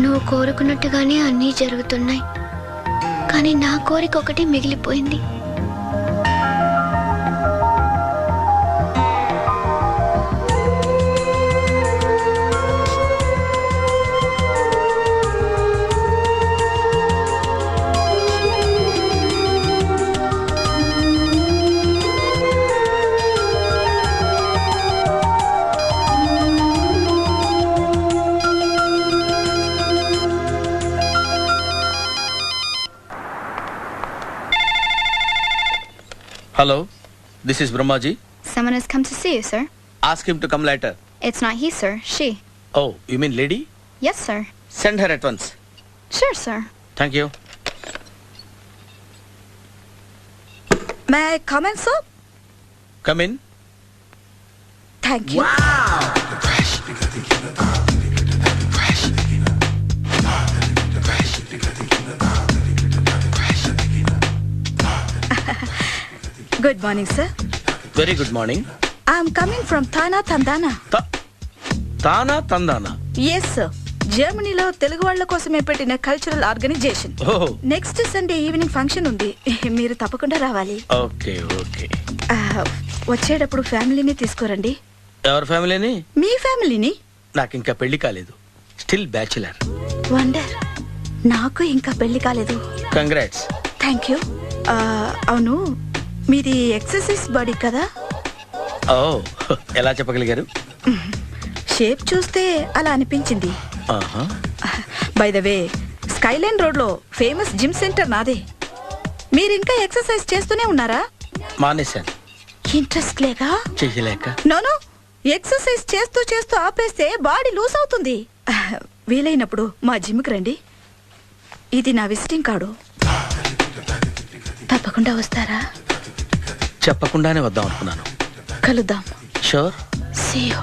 నువ్వు కోరుకున్నట్టుగానే అన్నీ జరుగుతున్నాయి, కానీ నా కోరిక ఒకటి మిగిలిపోయింది. Hello, this is Brahmaji. Someone has come to see you, sir. Ask him to come later. It's not he, sir. She. Oh, you mean lady? Yes, sir. Send her at once. Sure, sir. Thank you. May I come in, sir? Come in. Thank you. Good morning, sir. Very good morning. I am coming from Thana Tandana. Tana Tandana. Yes, sir. జర్మనీలో తెలుగు వాళ్ళ కోసమే పెట్టిన cultural organisation. Next Sunday evening function ఉంది, మీరు తప్పకుండా రావాలి. Okay okay. వచ్చేటప్పుడు ఫ్యామిలీని తీసుకురండి. ఎవరి ఫ్యామిలీని? మీ ఫ్యామిలీని. నాకు ఇంకా పెళ్లి కాలేదు, స్టిల్ బ్యాచులర్. వండర్, నాకు ఇంకా పెళ్లి కాలేదు. కంగ్రాట్స్. Thank you. అవును, మీది ఎక్సర్సైజ్ బాడీ కదా? ఓ, ఎలా చెప్పగలిగారు? షేప్ చూస్తే అలా అనిపించింది. By the way, Skyline road లో ఫేమస్ జిమ్ సెంటర్ నాదే. మీరు ఇంకా ఎక్సర్సైజ్ చేస్తూనే ఉన్నారా? మానేశాను. ఇంట్రెస్ట్ లేక చెయ్యలేక నోను ఎక్సర్సైజ్ చేస్తూ చేస్తూ ఆపేస్తే బాడీ లూజ్ అవుతుంది. వీలైనప్పుడు మా జిమ్కి రండి. ఇది నా విజిటింగ్ కార్డు. తప్పకుండా వస్తారా? చెప్పకుండానే వద్దాం అనుకున్నాను. కలుద్దాం. Sure. See you.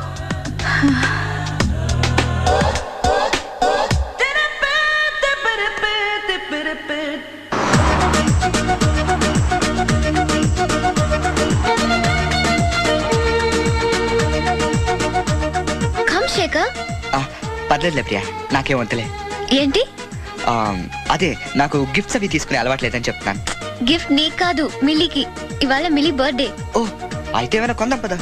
Come Shekhar. పర్లేదులే ప్రియా, నాకేం వద్దులే. ఏంటి? అదే నాకు గిఫ్ట్స్ అవి తీసుకునే అలవాటు లేదని చెప్తున్నాను. గిఫ్ట్ నీకు కాదు, మిల్లీకి. ఇవాళ మిల్లీ బర్త్డే. ఓ అయితే ఏమైనా కొందాం పదా.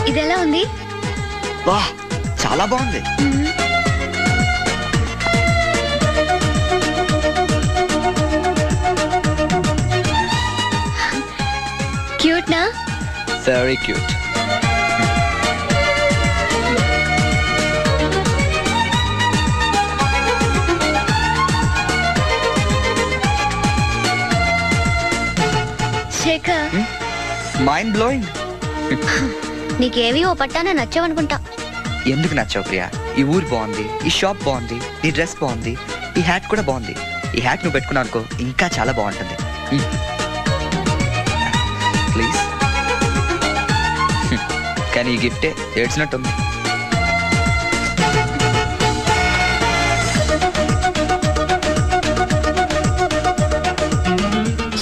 ఇది ఎలా ఉంది? వా చాలా బాగుంది. క్యూట్ నా? Very cute. Shekhar, mind blowing. నీకేవి ఓ పట్టాన నచ్చవనుకుంటా. ఎందుకు నచ్చావు ప్రియా? ఈ ఊరు బాగుంది, ఈ షాప్ బాగుంది, నీ డ్రెస్ బాగుంది, ఈ హ్యాట్ కూడా బాగుంది. ఈ హ్యాట్ నువ్వు పెట్టుకున్నావు అనుకో ఇంకా చాలా బాగుంటుంది. ప్లీజ్. కానీ ఈ గిఫ్టే ఏడ్చినట్టుంది.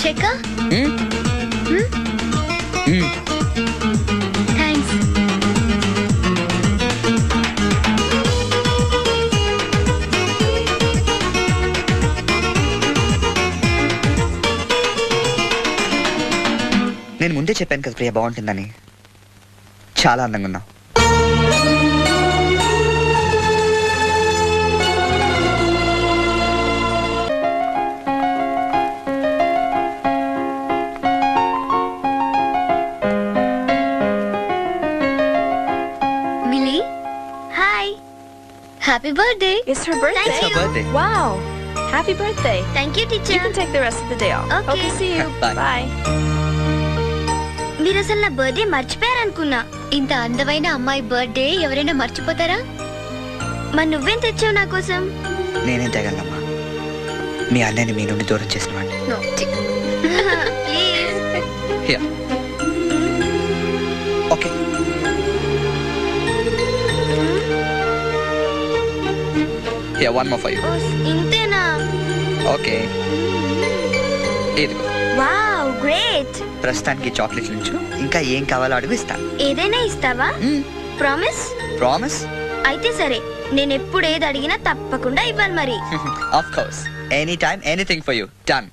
శేఖర్, థ్యాంక్స్. నేను ముందే చెప్పాను కదా ప్రియా బాగుంటుందని. చాలా అందంగా ఉన్నావు. Milli, hi. Happy birthday. It's her birthday. Thank you. It's her birthday. Wow. Happy birthday. Thank you You teacher. can take the rest of the day off. Okay. See you. Bye. Bye. మీరు అసలు నా birthday మర్చిపోయారనుకున్నా. ఇంత అందమైన అమ్మాయి birthday ఎవరైనా మర్చిపోతారా? మరి నువ్వేం తెచ్చావు నా కోసం? నేనేం తగలమ్మా, మీ అన్నయ్యని మీ నుండి దూరం చేసిన వాడిని. Please. Okay. One more for you. ఇంతేనా? ఓకే. ఇదిగో. Wow, great. ప్రస్తుతానికి చాక్లెట్ నుంచి ఇంకా ఏం కావాలో అడుగు ఇస్తాను. ఏదైనా ఇస్తావా? ప్రామిస్? ప్రామిస్. అయితే సరే, నేను ఎప్పుడు ఏది అడిగినా తప్పకుండా ఇవ్వాలి మరి. Of course, any time anything for you. Done.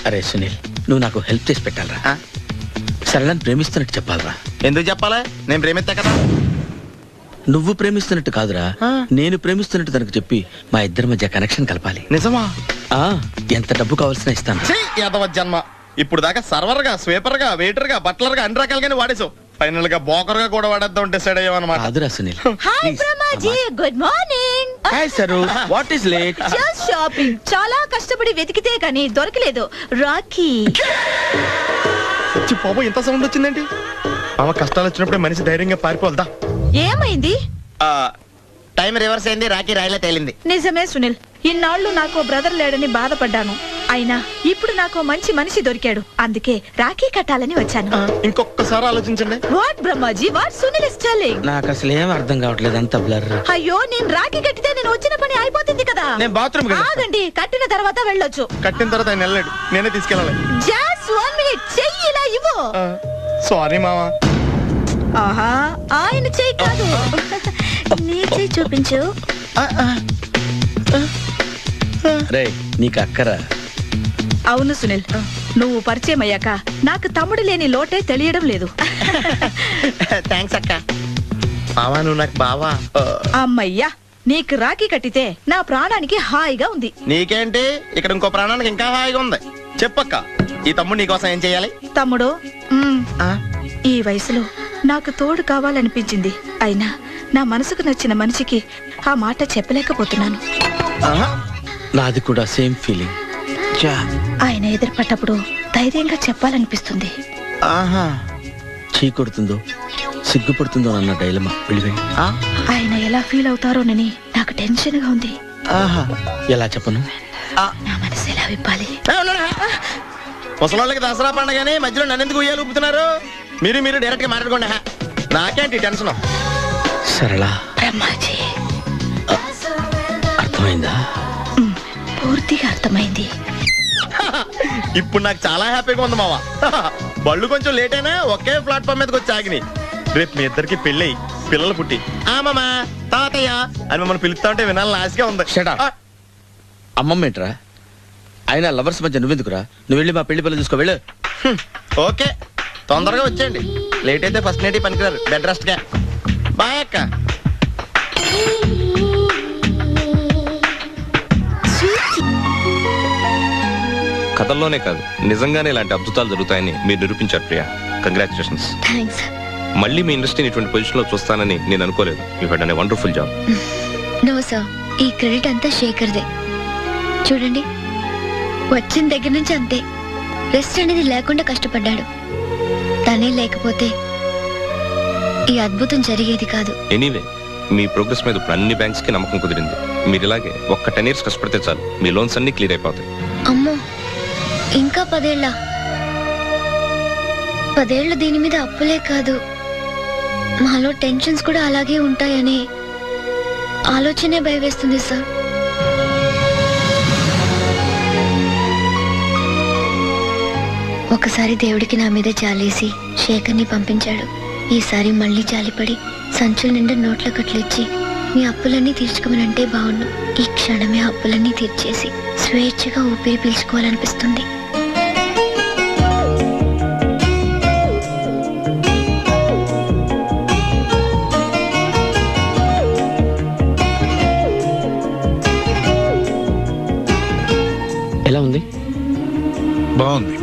అరే సునీల్, నువ్వు నాకు హెల్ప్ చేసి పెట్టాలరా. సరళని ప్రేమిస్తున్నట్టు చెప్పాలరా. ఎందుకు చెప్పాలా? నేను ప్రేమిస్తా కదా. నువ్వు ప్రేమిస్తున్నట్టు కాదురా, నేను ప్రేమిస్తున్నట్టు తనకు చెప్పి మా ఇద్దరి మధ్య కనెక్షన్ కలపాలి. నిజమా? ఎంత డబ్బు కావాల్సిన ఇస్తాను. యాదవ జన్మ. ఇప్పుడు దాకా సర్వర్ గా, స్వీపర్ గా, వెయిటర్ గా, బట్లర్ గా అన్ని రకాలుగానే వాడేసావు. ఫైనల్ గా బోకర్ గా కూడా వాడేద్దాం డిసైడ్ అయ్యామన్నమాట. కాదురా Sunil. Hi Brahmaji, good morning. Hi sir, what is late? Just shopping. చాలా కష్టపడి వెతికితే కానీ దొరకలేదు. రాఖీ. బాబు ఇంత సౌండ్ వచ్చిందేంటి? మామ కష్టాలు వచ్చినప్పుడే మనిషి ధైర్యంగా పారిపోదా. ఏమైంది? టైం రివర్స్ అయింది, రాఖీ రాయిలా తేలింది. నిజమే సునీల్, ఇన్నాళ్ళు నాకు బ్రదర్ లేడని బాధపడ్డాను. అయినా ఇప్పుడు నాకు మంచి మనిషి దొరికాడు, అందుకే రాఖీ కట్టాలని వచ్చాను. ఇంకొకసారి ఆలోచించండి. What Brahmaji, what Sunil is telling? నాకు అసలు ఏం అర్థం కావట్లేదు, అంత బ్లర్. అయ్యో, నేను రాఖీ కట్టితే నేను వచ్చిన పని అయిపోతుంది కదా. నేను బాత్రూమ్ ఆగండి, కట్టిన తర్వాత వెళ్ళొచ్చు. కట్టిన తర్వాత ఆయన వెళ్ళాడు, నేనే తీసుకెళ్ళాలి. జస్ట్ 1 minute, చెయ్యి ఇలా ఇవ్వు. సారీ మావా. ఆహా, ఆయన చెయ్యి కాదు, నీ చెయ్యి చూపించు. రే, నీకు అక్కరా? అవును సునీల్, నువ్వు పరిచయం అయ్యాక నాకు తమ్ముడు లేని లోటే తెలియడం లేదు. థ్యాంక్స్ అక్క. మావా, నువ్వు నాకు బావా. అమ్మయ్యా, నీకు రాఖీ కట్టితే నా ప్రాణానికి హాయిగా ఉంది. నీకేంటి, ఇక్కడ ఇంకో ప్రాణానికి ఇంకా హాయిగా ఉంది. చెప్పక్క, ఈ తమ్ముడు నీకోసం ఏం చేయాలి? తమ్ముడు, ఈ వయసులో నాకు తోడు కావాలనిపించింది, అయినా నా మనసుకు నచ్చిన మనిషికి ఆ మాట చెప్పలేకపోతున్నాను. నాది కూడా సేమ్ ఫీలింగ్. ఆయన ఎదురుపడ్డప్పుడు ధైర్యంగా చెప్పాలనిపిస్తుంది. చీ కొడుతుందో సిగ్గుపడుతుందో అన్న డైలమా. ఆయన ఎలా ఫీల్ అవుతారోనని నాకు టెన్షన్ గా ఉంది. ఎలా చెప్పను? నా మనసు ఎలా విప్పాలి? ముసలోళ్ళకి దసరా పండుగని మధ్యలో నన్ను ఎందుకు ఉయ్యాలు ఊపుతున్నారు? మీరు డైరెక్ట్ గా మాట్లాడుకోండి. నాకేంటి టెన్షన్? సరళా, బ్రహ్మాజీ, అర్థమైందా? పూర్తిగా అర్థమైంది. ఇప్పుడు నాకు చాలా హ్యాపీగా ఉంది మావా. బళ్ళు కొంచెం లేట్ అయినా ఒకే ప్లాట్ఫామ్ మీదకి వచ్చి ఆగినాయి. రేపు మీ ఇద్దరికి పెళ్ళి పిల్లలు పుట్టి మామా తాతయ్య అని మమ్మల్ని పిలుస్తా ఉంటే వినాలని ఆశగా ఉంది. అమ్మమ్మ ఏంట్రా? ఆయన లవర్స్ మధ్య నువ్వెందుకురా? నువ్వు వెళ్ళి మా పెళ్లి పిల్లలు చూసుకో, వెళ్ళు. ఓకే, తొందరగా వచ్చేయండి. లేట్ అయితే ఫస్ట్ నైట్ పనికిరారు, బెడ్ రెస్ట్ గా. బాయ్ అక్క. కథల్లోనే కాదు, నిజంగానే ఇలాంటి అద్భుతాలు జరుగుతాయని మీరు నిరూపించారు ప్రియా. కంగ్రాచులేషన్స్. థ్యాంక్స్. మళ్ళీ మీ ఇండస్ట్రీని ఇటువంటి పొజిషన్ లో చూస్తానని నేను అనుకోలేదు. You had done a wonderful job. No sir, ఈ క్రెడిట్ అంతా శేఖర్దే. చూడండి, వచ్చిన దగ్గర నుంచి అంతే, రెస్ట్ అనేది లేకుండా కష్టపడ్డాడు. తనే లేకపోతే ఈ అద్భుతం జరిగేది కాదు. ఎనీవే, మీ ప్రోగ్రెస్ మీద ఇప్పుడు అన్ని బ్యాంక్స్ కి నమ్మకం కుదిరింది. మీరు ఇలాగే ఒక్క 10 years కష్టపడితే చాలు, మీ లోన్స్ అన్ని క్లియర్ అయిపోతాయి. అమ్మో, ఇంకా 10 ఏళ్ళ? 10 ఏళ్ళు దీని మీద అప్పులే కాదు, మాలో టెన్షన్స్ కూడా అలాగే ఉంటాయని ఆలోచనే భయం వేస్తుంది సార్. ఒకసారి దేవుడికి నా మీద జాలేసి శేఖర్ని పంపించాడు. ఈసారి మళ్ళీ జాలిపడి సంచుల నిండా నోట్ల కట్లిచ్చి మీ అప్పులన్నీ తీర్చుకోమనంటే బాగుండు. ఈ క్షణమే అప్పులన్నీ తీర్చేసి స్వేచ్ఛగా ఊపిరి పీల్చుకోవాలనిపిస్తుంది. ఎలా ఉంది? బాగుంది.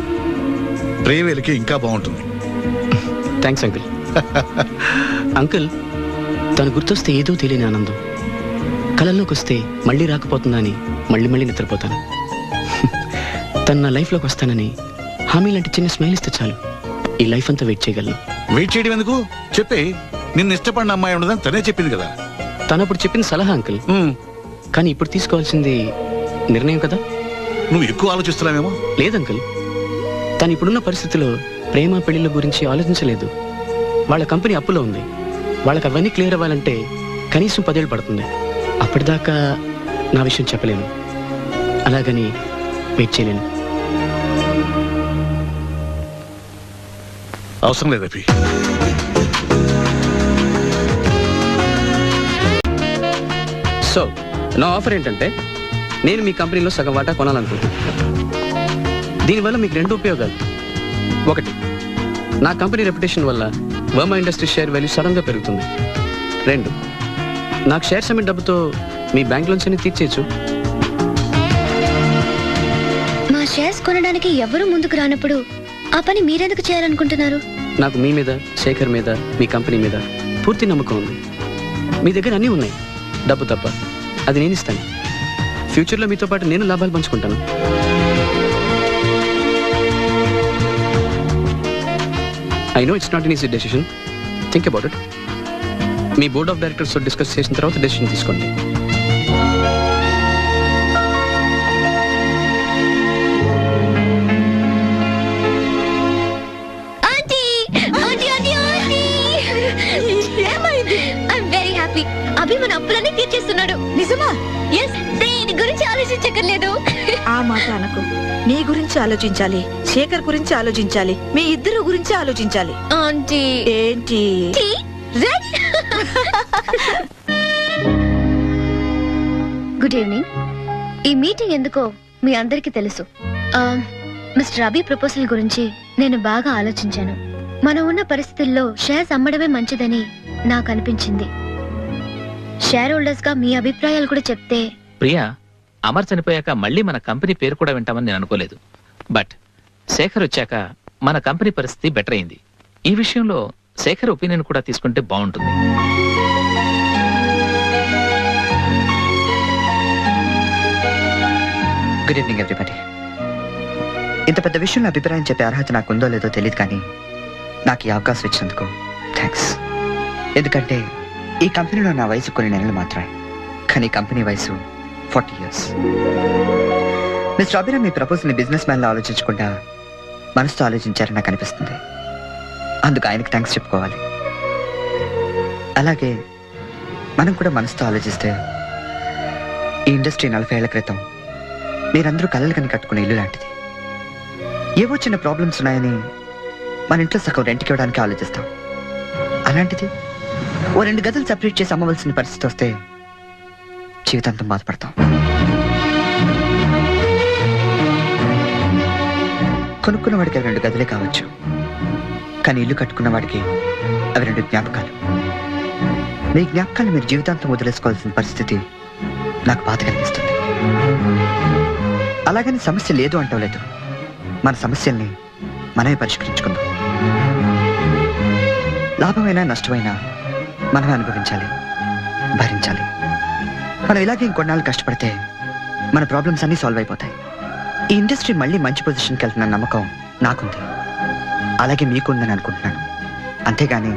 ప్రేవేలికి ఇంకా బాగుంటుంది. Thanks uncle. అంకుల్, తను గుర్తొస్తే ఏదో తెలియని ఆనందం. కళల్లోకి వస్తే మళ్ళీ రాకపోతుందా అని మళ్ళీ మళ్ళీ నిద్రపోతాను. తను నా లైఫ్లోకి వస్తానని హామీ లాంటి చిన్న స్మైల్ ఇస్తే చాలు, ఈ లైఫ్ అంతా వెయిట్ చేయగలను. వెయిట్ చేయడం ఎందుకు? చెప్పే, నిన్ను ఇష్టపడిన అమ్మాయి ఉండదని తనే చెప్పింది కదా. తను అప్పుడు చెప్పింది సలహా అంకుల్, కానీ ఇప్పుడు తీసుకోవాల్సింది నిర్ణయం కదా. నువ్వు ఎక్కువ ఆలోచిస్తున్నావేమో. లేదంకుల్, తను ఇప్పుడున్న పరిస్థితిలో ప్రేమ పెళ్లిళ్ళ గురించి ఆలోచించలేదు. వాళ్ళ కంపెనీ అప్పులో ఉంది. వాళ్ళకి అవన్నీ క్లియర్ అవ్వాలంటే కనీసం 10 ఏళ్ళు పడుతుంది. అప్పటిదాకా నా విషయం చెప్పలేను, అలాగని వెయిట్ చేయలేను. అవసరం లేదు అభి. సో నా ఆఫర్ ఏంటంటే, నేను మీ కంపెనీలో సగం వాటా కొనాలనుకుంటున్నాను. దీనివల్ల మీకు 2 ఉపయోగాలు. 1, నా కంపెనీ రెప్యుటేషన్ వల్ల వర్మా ఇండస్ట్రీ షేర్ వాల్యూ సడన్గా పెరుగుతుంది. 2, నాకు షేర్స్ అమ్మిన డబ్బుతో మీ బ్యాంక్ లోన్స్ అన్ని తీర్చేయచ్చు. మా షేర్స్ కొనడానికి ఎవరు ముందుకు రానప్పుడు ఆ పని మీరెందుకు చేయాలనుకుంటున్నారు? నాకు మీ మీద, శేఖర్ మీద, మీ కంపెనీ మీద పూర్తి నమ్మకం ఉంది. మీ దగ్గర అన్నీ ఉన్నాయి, డబ్బు తప్ప. అది నేను ఇస్తాను. ఫ్యూచర్లో మీతో పాటు నేను లాభాలు పంచుకుంటాను. I know it's not an easy decision. Think about it. Me board of directors తో డిస్కస్ చేసిన తర్వాత డెసిషన్ తీసుకోండి. ఆలోచించక్కర్లేదు. ఆ మాట అనకు. నీ గురించి ఆలోచించాలి, శేఖర్ గురించి ఆలోచించాలి, మీ ఇద్దరు గురించి ఆలోచించాలి. ఆంటీ ఏంటి? Good evening. ఈ మీటింగ్ ఎందుకో మీ అందరికీ తెలుసు. మిస్టర్ అభి ప్రపోజల్ గురించి నేను బాగా ఆలోచించాను. మనం ఉన్న పరిస్థితుల్లో షేర్స్ అమ్మడమే మంచిదని నాకు అనిపించింది. షేర్ హోల్డర్స్ గా మీ అభిప్రాయాలు కూడా చెప్తే. ప్రియా, అమర్ చనిపోయాక మళ్ళీ మన కంపెనీ పేరు కూడా వింటామని నేను అనుకోలేదు. బట్ శేఖర్ వచ్చాక మన కంపెనీ పరిస్థితి బెటర్ అయింది. ఈ విషయంలో శేఖర్ ఒపీనియన్ కూడా తీసుకుంటే బాగుంటుంది. Good evening everybody. ఇంత పెద్ద విషయంలో అభిప్రాయం చెప్పే అర్హత నాకు ఉందో లేదో తెలియదు, కానీ నాకు ఈ అవకాశం ఇచ్చినందుకు థ్యాంక్స్. ఎందుకంటే ఈ కంపెనీలో నా వయసు కొన్ని నెలలు మాత్రమే, కానీ కంపెనీ వయసు 40 years. మిస్టర్ అభిరామ్ మీ ప్రపోజల్ని బిజినెస్ మ్యాన్లో ఆలోచించకుండా మనసుతో ఆలోచించారని నాకు అనిపిస్తుంది. అందుకు ఆయనకు థ్యాంక్స్ చెప్పుకోవాలి. అలాగే మనం కూడా మనసుతో ఆలోచిస్తే ఈ ఇండస్ట్రీ 40 ఏళ్ల క్రితం మీరందరూ కలలు కని కట్టుకునే ఇల్లు లాంటిది. ఏవో చిన్న ప్రాబ్లమ్స్ ఉన్నాయని మన ఇంట్లో సగం రెంట్కి ఇవ్వడానికి ఆలోచిస్తాం. అలాంటిది ఓ 2 గదులు సెపరేట్ చేసి అమ్మవలసిన పరిస్థితి వస్తే జీవితాంతం బాధపడతాం. కొనుక్కున్న వాడికి అవి 2 గదులే కావచ్చు, కానీ ఇల్లు కట్టుకున్న వాడికి అవి 2 జ్ఞాపకాలు. మీ జ్ఞాపకాలు మీరు జీవితాంతం వదిలేసుకోవాల్సిన పరిస్థితి నాకు బాధ కలిగిస్తుంది. అలాగని సమస్య లేదు అంటలేదు. మన సమస్యల్ని మనమే పరిష్కరించుకుందాం. లాభమైనా నష్టమైనా మనమే అనుభవించాలి, భరించాలి. మనం ఇలాగే ఇంకొన్నాళ్ళు కష్టపడితే మన ప్రాబ్లమ్స్ అన్నీ సాల్వ్ అయిపోతాయి. ఈ ఇండస్ట్రీ మళ్ళీ మంచి పొజిషన్కి వెళ్తున్న నమ్మకం నాకుంది, అలాగే మీకుందని అనుకుంటున్నాను. అంతేగాని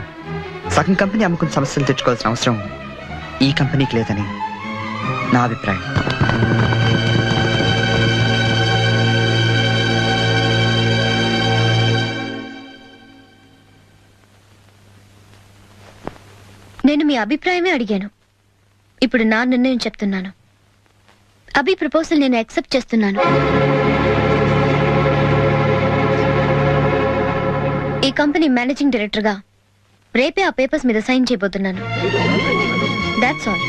సగం కంపెనీ అమ్ముకుని సమస్యలు తెచ్చుకోవాల్సిన అవసరం ఈ కంపెనీకి లేదని నా అభిప్రాయం. నేను మీ అభిప్రాయమే అడిగాను. ఇప్పుడు నా నిర్ణయం చెప్తున్నాను. అభి ప్రపోజల్ నేను యాక్సెప్ట్ చేస్తున్నాను. ఈ కంపెనీ మేనేజింగ్ డైరెక్టర్ గా రేపే ఆ పేపర్స్ మీద సైన్ చేయబోతున్నాను. That's all.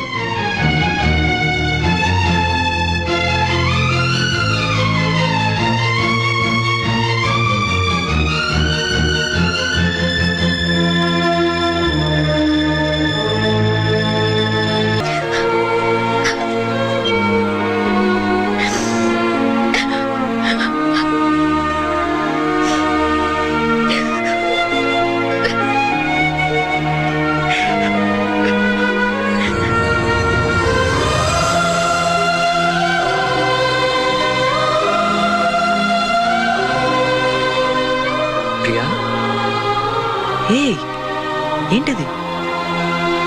ఏంటిది?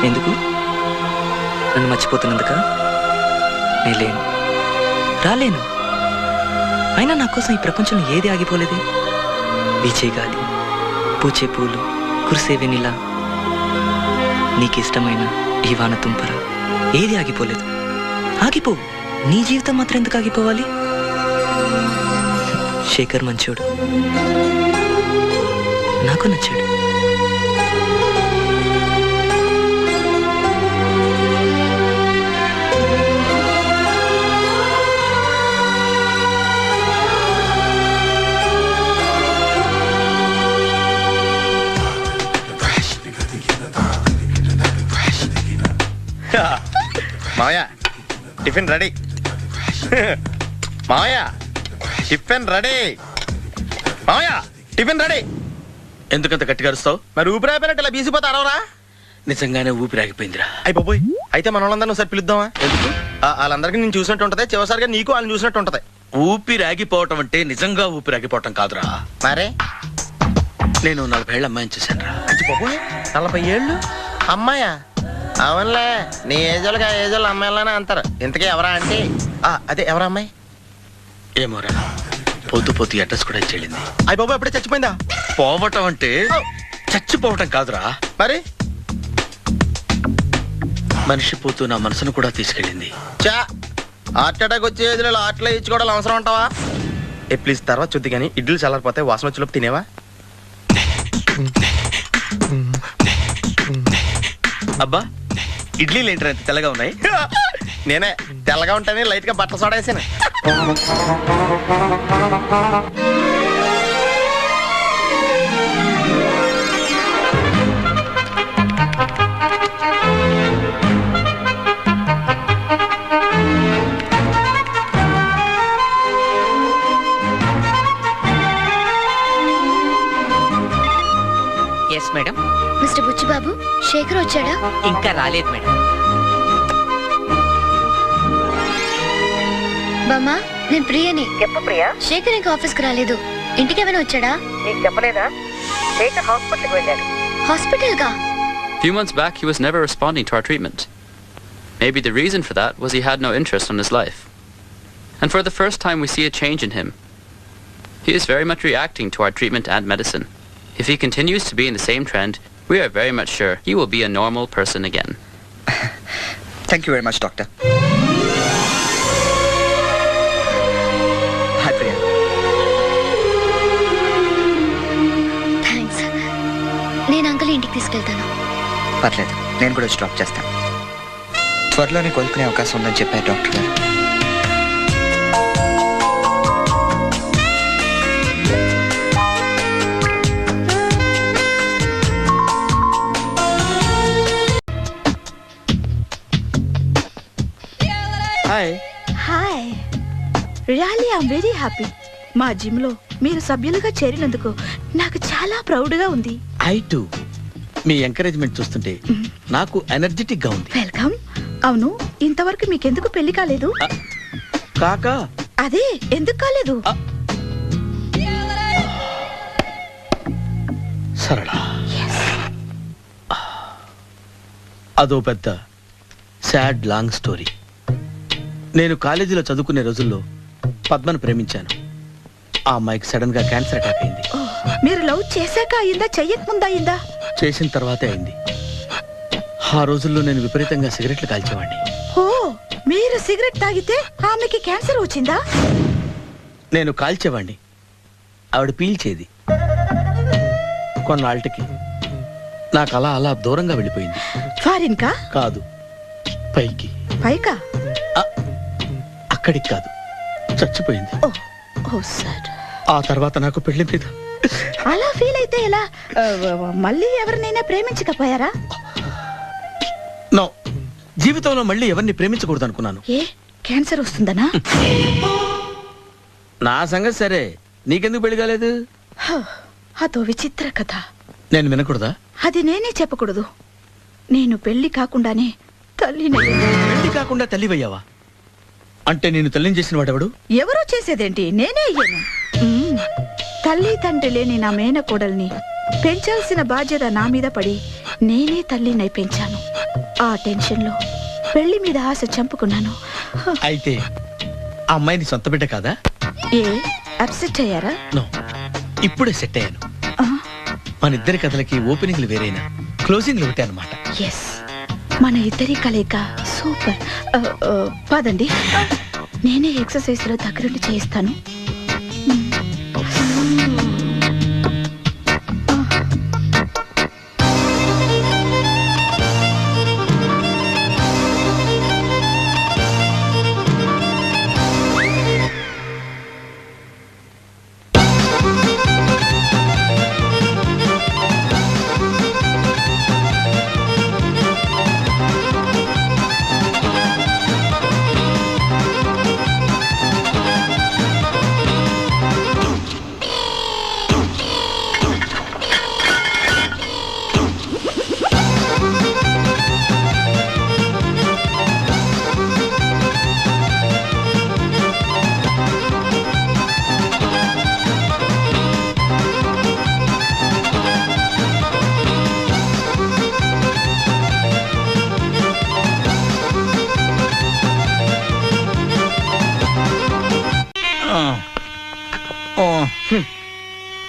ఎందుకు? నన్ను మర్చిపోతున్నందుక? నేను లేను, రాలేను. అయినా నా కోసం ఈ ప్రపంచంలో ఏది ఆగిపోలేదే. వీచే గాలి, పూచే పూలు, కురిసే వెన్నెల, నీకిష్టమైన ఈ వాన తుంపర, ఏది ఆగిపోలేదు. ఆగిపో. నీ జీవితం మాత్రం ఎందుకు ఆగిపోవాలి? శేఖర్ మంచోడు, నాకు నచ్చాడు. మావయ్య టిఫిన్ రెడీ. మావయ్య టిఫిన్ రెడీ. మావయ్య టిఫిన్ రెడీ. ఎందుకంత గట్టిగా అరుస్తావు? మరి ఊపిరి అయిపోయినట్టు ఇలా బీసిపోతే అరవరా? నిజంగానే ఊపిరి ఆగిపోయిందిరా. అయిపోయి అయితే మన వాళ్ళందరినీ ఒకసారి పిలుద్దామా? ఎందుకు? వాళ్ళందరికీ నేను చూసినట్టు ఉంటది, చివరిసారిగా నీకు వాళ్ళని చూసినట్టు ఉంటది. ఊపిరి ఆగిపోవటం అంటే నిజంగా ఊపిరి ఆగిపోవటం కాదురా. మరే నేను 40 ఏళ్ళ అమ్మాయిని చూశాను రా. 40 ఏళ్ళు అమ్మాయా? అవునులే, నీ ఏజోళ్ళకి ఆ ఏజోళ్ళు అమ్మాయిలానే అంటారు. ఇంతకీ ఎవరా అంటే? అదే ఎవరా అమ్మాయి? ఏమోరా, పొద్దు పొద్దు అడ్రస్ కూడా ఇచ్చేళ్ళింది. అయ్య బాబు ఎప్పుడే చచ్చిపోయిందా? పోవటం అంటే చచ్చిపోవటం కాదురా. మరి మనిషి పోతూ నా మనసును కూడా తీసుకెళ్ళింది. చా హార్ట్ అటాక్ వచ్చే ఏజ్లో ఆటలో ఇచ్చుకోవడం అవసరం అంటావా? ప్లీజ్ తర్వాత చూద్ది కానీ ఇడ్లీ చల్లారిపోతే వాసన వచ్చేలోపు తినేవా? అబ్బా ఇడ్లీలు ఏంటి అంత తెల్లగా ఉన్నాయి? నేనే తెల్లగా ఉంటానే లైట్ గా బట్టలు సోడా వేసాను. Yes madam. Mister Buchibabu, Shekhar వచ్చాడా? ఇంకా రాలేదు మేడం. బామ్మా, నేను ప్రియని. చెప్పు ప్రియా. శేఖర్ ఇంకా ఆఫీస్కి రాలేదు. ఇంటికి ఏమైనా వచ్చాడా? నీకు చెప్పలేదా? శేఖర్ హాస్పిటల్కి వెళ్ళాడు. హాస్పిటల్ గా? Few months back, he was never responding to our treatment. Maybe the reason for that was he had no interest in his life. And for the first time, we see a change in him. He is very much reacting to our treatment and medicine. If he continues to be in the same trend, we are very much sure he will be a normal person again. Thank you very much, doctor. Hi, Priya. Thanks. నేను uncle ఇంటికి తీసుకెళ్తాను. పర్లేదు, నేను కూడా stop చేస్తాను. త్వరలోనే కోలుకునే అవకాశం ఉందని చెప్పారు డాక్టర్ గారు. Hi, really I'm very happy. మా జిమ్ లో మీరు సభ్యులుగా చేరినందుకు నాకు చాలా ప్రౌడ్ గా ఉంది. I to. మీ ఎంకరేజ్మెంట్ చూస్తుంటే నాకు ఎనర్జెటిక్ గా ఉంది. వెల్కమ్. అవును, ఇంతవరకు మీకెందుకు పెళ్లి కాలేదు? కాకా అదే ఎందుకు కాలేదు? సరళ, అదో పెద్ద సాడ్ లాంగ్ స్టోరీ. నేను కాలేజీలో చదువుకునే రోజుల్లో పద్మను ప్రేమించాను. ఆ అమ్మాయికి సడన్ గా క్యాన్సర్ అటాక్ అయింది. మీరు లవ్ చేశాక అయిందా, చెయ్యక ముందా అయిందా? చేసిన తర్వాతే అయింది. ఆ రోజుల్లో నేను విపరీతంగా సిగరెట్లు కాల్చేవాడిని. ఓ, మీరు సిగరెట్ తాగితే ఆమెకి క్యాన్సర్ వచ్చిందా? నేను కాల్చేవాడిని, ఆవిడ పీల్చేది. కొన్నాళ్ళకి నాకు అలా అలా దూరంగా వెళ్ళిపోయింది. ఫారిన్ కా? కాదు, పైకి. పైకా? అక్కడికి కాదు, చచ్చిపోయింది. ఓ సార్. ఆ తర్వాత నాకు పెళ్లి మీద. అలా ఫీల్ అయితే ఎలా? మళ్ళీ ఎవరినైనా ప్రేమించకపోయారా? నో, జీవితంలో మళ్ళీ ఎవరిని ప్రేమించకూడదు అనుకున్నాను. ఏ, క్యాన్సర్ వస్తుందనా? నా సంగతి సరే, నీకెందుకు పెళ్లి కాలేదు? అదో విచిత్ర కథ. నేను వినకూడదా? అది నేనే చెప్పకూడదు. నేను పెళ్లి కాకుండానే తల్లిని. పెళ్లి కాకుండా తల్లివయ్యావా? అంటే నేను తల్లిని చేసిన వాడెవడు? ఎవరో చేసేదేంటి, నేనే అయ్యాను. తల్లి తండ్రి లేని నా మేనకోడల్ని పెంచాల్సిన బాధ్యత నా మీద పడి నేనే తల్లినై పెంచాను. ఆ టెన్షన్ లో పెళ్లి మీద ఆశ చంపుకున్నాను. అయితే ఆ అమ్మాయిని సొంత బిడ్డ కాదా? ఏ, అప్సెట్ అయ్యారా? నో, ఇప్పుడే సెట్ అయ్యాను. మన ఇద్దరి కథలకి ఓపెనింగ్లు వేరైనా క్లోజింగ్లు ఒకటే అన్నమాట. ఎస్, మన ఇద్దరి కలయిక సూపర్. పదండి, నేనే ఎక్సర్సైజ్ లో దగ్గరుండి చేయిస్తాను.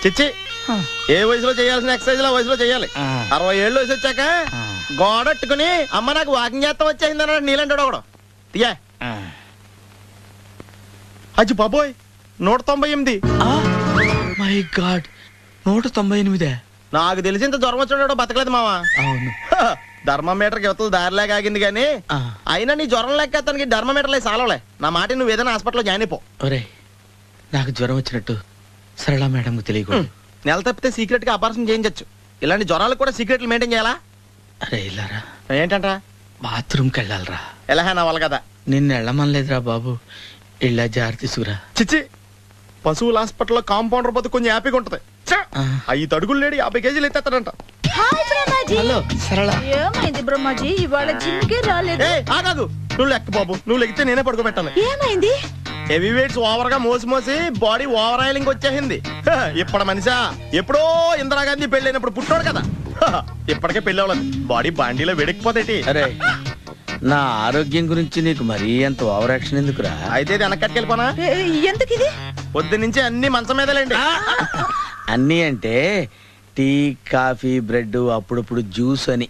చిచ్చి, ఏ వయసులో చేయాల్సిన ఎక్సర్సైజ్ లో వయసులో చేయాలి. 60 ఏళ్ళు వయసు వచ్చాక గోడట్టుకుని అమ్మ నాకు వాకింగ్ చేస్తా వచ్చేసిందన్నాడు నీలంటాడు ఒకడు. తీయా అజ్జి బాబోయ్ 198. My God 198. నాకు తెలిసి ఇంత జ్వరం వచ్చాడో బతకలేదు మావా. అవును. ధర్మమీటర్కి యువతలు దారిలాగా ఆగింది కానీ అయినా నీ జ్వరం లెక్క అతనికి ధర్మమీటర్లే సాలవలే. నా మాట నువ్వు ఏదైనా హాస్పిటల్లో జాయిన్ అయిపో. ఒరే నాకు జ్వరం వచ్చినట్టు సరళ మేడంకు తెలియకూడదు. నెల తప్పితే సీక్రెట్ గా ఆపరేషన్ చేయించచ్చు. ఇలాంటి జ్వరాలు కూడా సీక్రెట్లు మెయింటైన్ చేయాలా? అరే ఇల్లారా. ఏంటంట? బాత్రూమ్కి వెళ్ళాలరా. ఎలా నా వాళ్ళ కదా. నిన్ను వెళ్ళమనలేదురా బాబు. ఇళ్ళ జారి తీసుకురా. చిచ్చి, పశువుల హాస్పిటల్లో కాంపౌండర్ పోతే కొంచెం హ్యాపీగా ఉంటది. 5 అడుగులు లేడి 50 కేజీలు ఎత్తేస్తాడంట. హలో సరళ. ఏమైంది బ్రహ్మాజీ? ఇవాళ జిమ్కే రాలేదు. ఆగాగు, నువ్వు లెక్క బాబు. నువ్వు లెక్కితే నేనే పడుకోబెట్టాను. ఏమైంది? హెవీ వెయిట్స్ ఓవర్ గా మోసి మోసి బాడీ ఓవర్ ఆయిలింగ్ వచ్చేసింది. ఇప్పుడు మనిషా ఎప్పుడో ఇందిరాగాంధీ పెళ్ళైనప్పుడు పుట్టాడు కదా. ఇప్పటికే పెళ్ళి అవ్వలేదు. బాడీ బాండీలో వెడికిపోతేటి. అరే నా ఆరోగ్యం గురించి నీకు మరీ అంత ఓవర్ యాక్షన్ ఎందుకురా? అయితే ఇది వెనకట్టుకెళ్ళిపోనా? ఎందుకు ఇది? పొద్దు నుంచి అన్ని మంచం మీదలేండి. అన్నీ అంటే టీ కాఫీ బ్రెడ్ అప్పుడప్పుడు జ్యూస్ అని.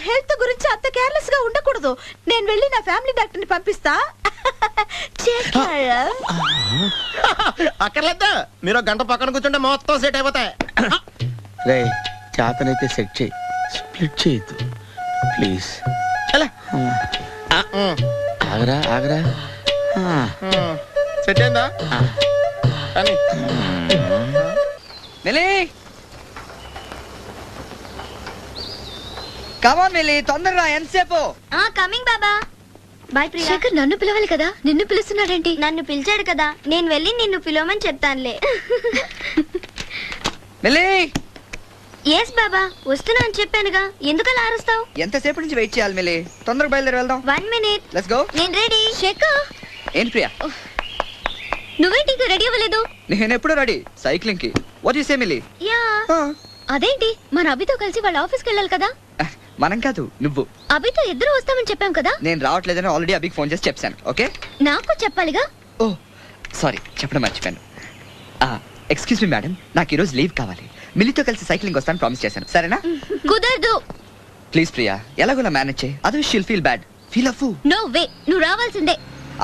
హెల్త్ గురించి అంత కేర్లెస్ గా ఉండకూడదు. నేను వెళ్ళి నా ఫ్యామిలీ డాక్టర్ ని పంపిస్తా. అక్కర్లేదు, మీరు గంట పక్కన కూర్చుంటే మొత్తం సెట్ అయిపోతాయి. రే చేతనైతే సెట్ చేయి, స్ప్లిట్ చేయొద్దు ప్లీజ్. ఆగరా ఆగరా. సెట్ అయిందా? కమాన్ మిలి, తొందరగా. ఎంతసేపు? కమింగ్ బాబా. బాయ్ ప్రియా. శేఖర్ నన్ను పిలవాలి కదా, నిన్ను పిలుస్తున్నాడేంటి? నన్ను పిలిచాడు కదా, నేను వెళ్ళి నిన్ను పిలవమని చెప్తానులే. మిలి. ఎస్ బాబా, వస్తున్నా అని చెప్పానుగా, ఎందుకు అలా అరుస్తావు? ఎంతసేపు నుంచి వెయిట్ చేయాలి మిలి? తొందరగా బయలుదేరి వెళ్దాం. 1 minute. Let's go. నేను రెడీ. శేఖర్ ఏంటి ప్రియా? నువ్వేంటి ఇంకా రెడీ అవ్వలేదు? నేను ఎప్పుడు రెడీ సైక్లింగ్ కి. What you say Mili? Yeah. అదేంటి మన అభితో కలిసి వాళ్ళ ఆఫీస్కి వెళ్ళాలి కదా? మనం కాదు, నువ్వు. అభితో ఇద్దరు వస్తామని చెప్పాం కదా. నేను రావట్లేదని ఆల్రెడీ అభికి ఫోన్ చేసి చెప్పాను. ఓకే నాకు చెప్పాలిగా. ఓ సారీ, చెప్పడం మర్చిపోయాను. ఎక్స్క్యూజ్ మీ మేడం, నాకు ఈరోజు లీవ్ కావాలి. మిలితో కలిసి సైక్లింగ్ వస్తాను ప్రామిస్ చేశాను, సరేనా? కుదరదు. ప్లీజ్ ప్రియా, ఎలాగోలా మేనేజ్ చేయి. అదే షీల్ ఫీల్ బ్యాడ్. ఫీల్ అవ్వు. నో వే, నువ్వు రావాల్సిందే.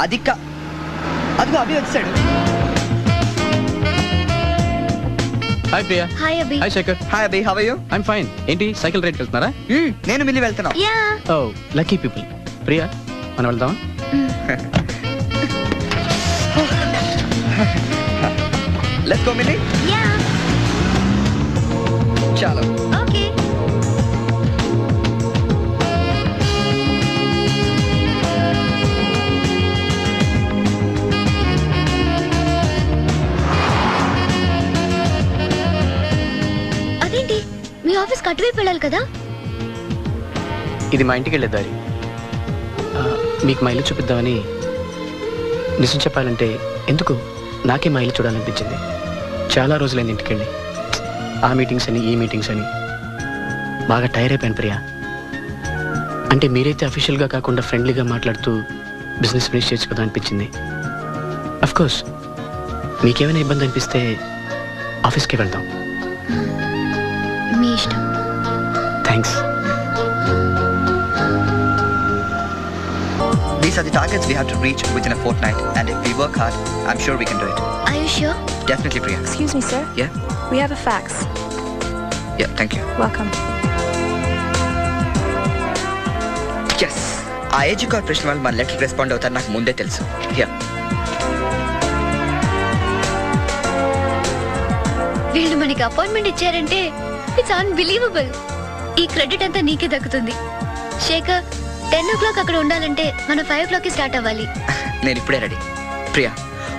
అదిగో అభి వచ్చాడు. Hi Priya. Hi Abhi. Hi Shekhar. Hi Abhi, how are you? I'm fine. ఏంటి సైకిల్ రైడ్ వెళ్తున్నారా? నేను మిలి వెళ్తున్నా. Yeah. Oh lucky people. Priya మనం వెళ్దామా? Let's go Mili. యా. చలో. ఓకే. అదేంటి మీ ఆఫీస్ అటువైపు వెళ్ళాలి కదా? ఇది మా ఇంటికి వెళ్ళే దారి. మీకు మా ఇల్లు చూపిద్దామని. నిజం చెప్పాలంటే ఎందుకు నాకే మా ఇల్లు చూడాలనిపించింది. చాలా రోజులైంది ఇంటికి వెళ్ళి. ఆ మీటింగ్స్ అని ఈ మీటింగ్స్ అని బాగా టైర్ అయిపోయాను ప్రియా. అంటే మీరైతే అఫీషియల్గా కాకుండా ఫ్రెండ్లీగా మాట్లాడుతూ బిజినెస్ ఫినిష్ చేయొచ్చు కదా అనిపించింది. అఫ్కోర్స్ మీకేమైనా ఇబ్బంది అనిపిస్తే ఆఫీస్కి వెళ్దాం. మీ ఇష్టం. Thanks. These are the targets we have to reach within a fortnight, and if we work hard, I'm sure we can do it. Are you sure? Definitely, Priya. Excuse me, sir. Yeah? We have a fax. Yeah, thank you. Welcome. Yes. ఆ AG corporation వాళ్ళు మన letter respond అవుతారు నాకు ముందే తెలుసు. Yeah. వీళ్ళు మనకి appointment ఇచ్చారంటే ఇట్స్ అన్బిలీవబుల్. ఈ క్రెడిట్ అంతా నీకే దక్కుతుంది. శేఖర్ 10 o'clock అక్కడ ఉండాలంటే మనం 5 o'clock స్టార్ట్ అవ్వాలి. నేను ఇప్పుడే రెడీ. ప్రియా,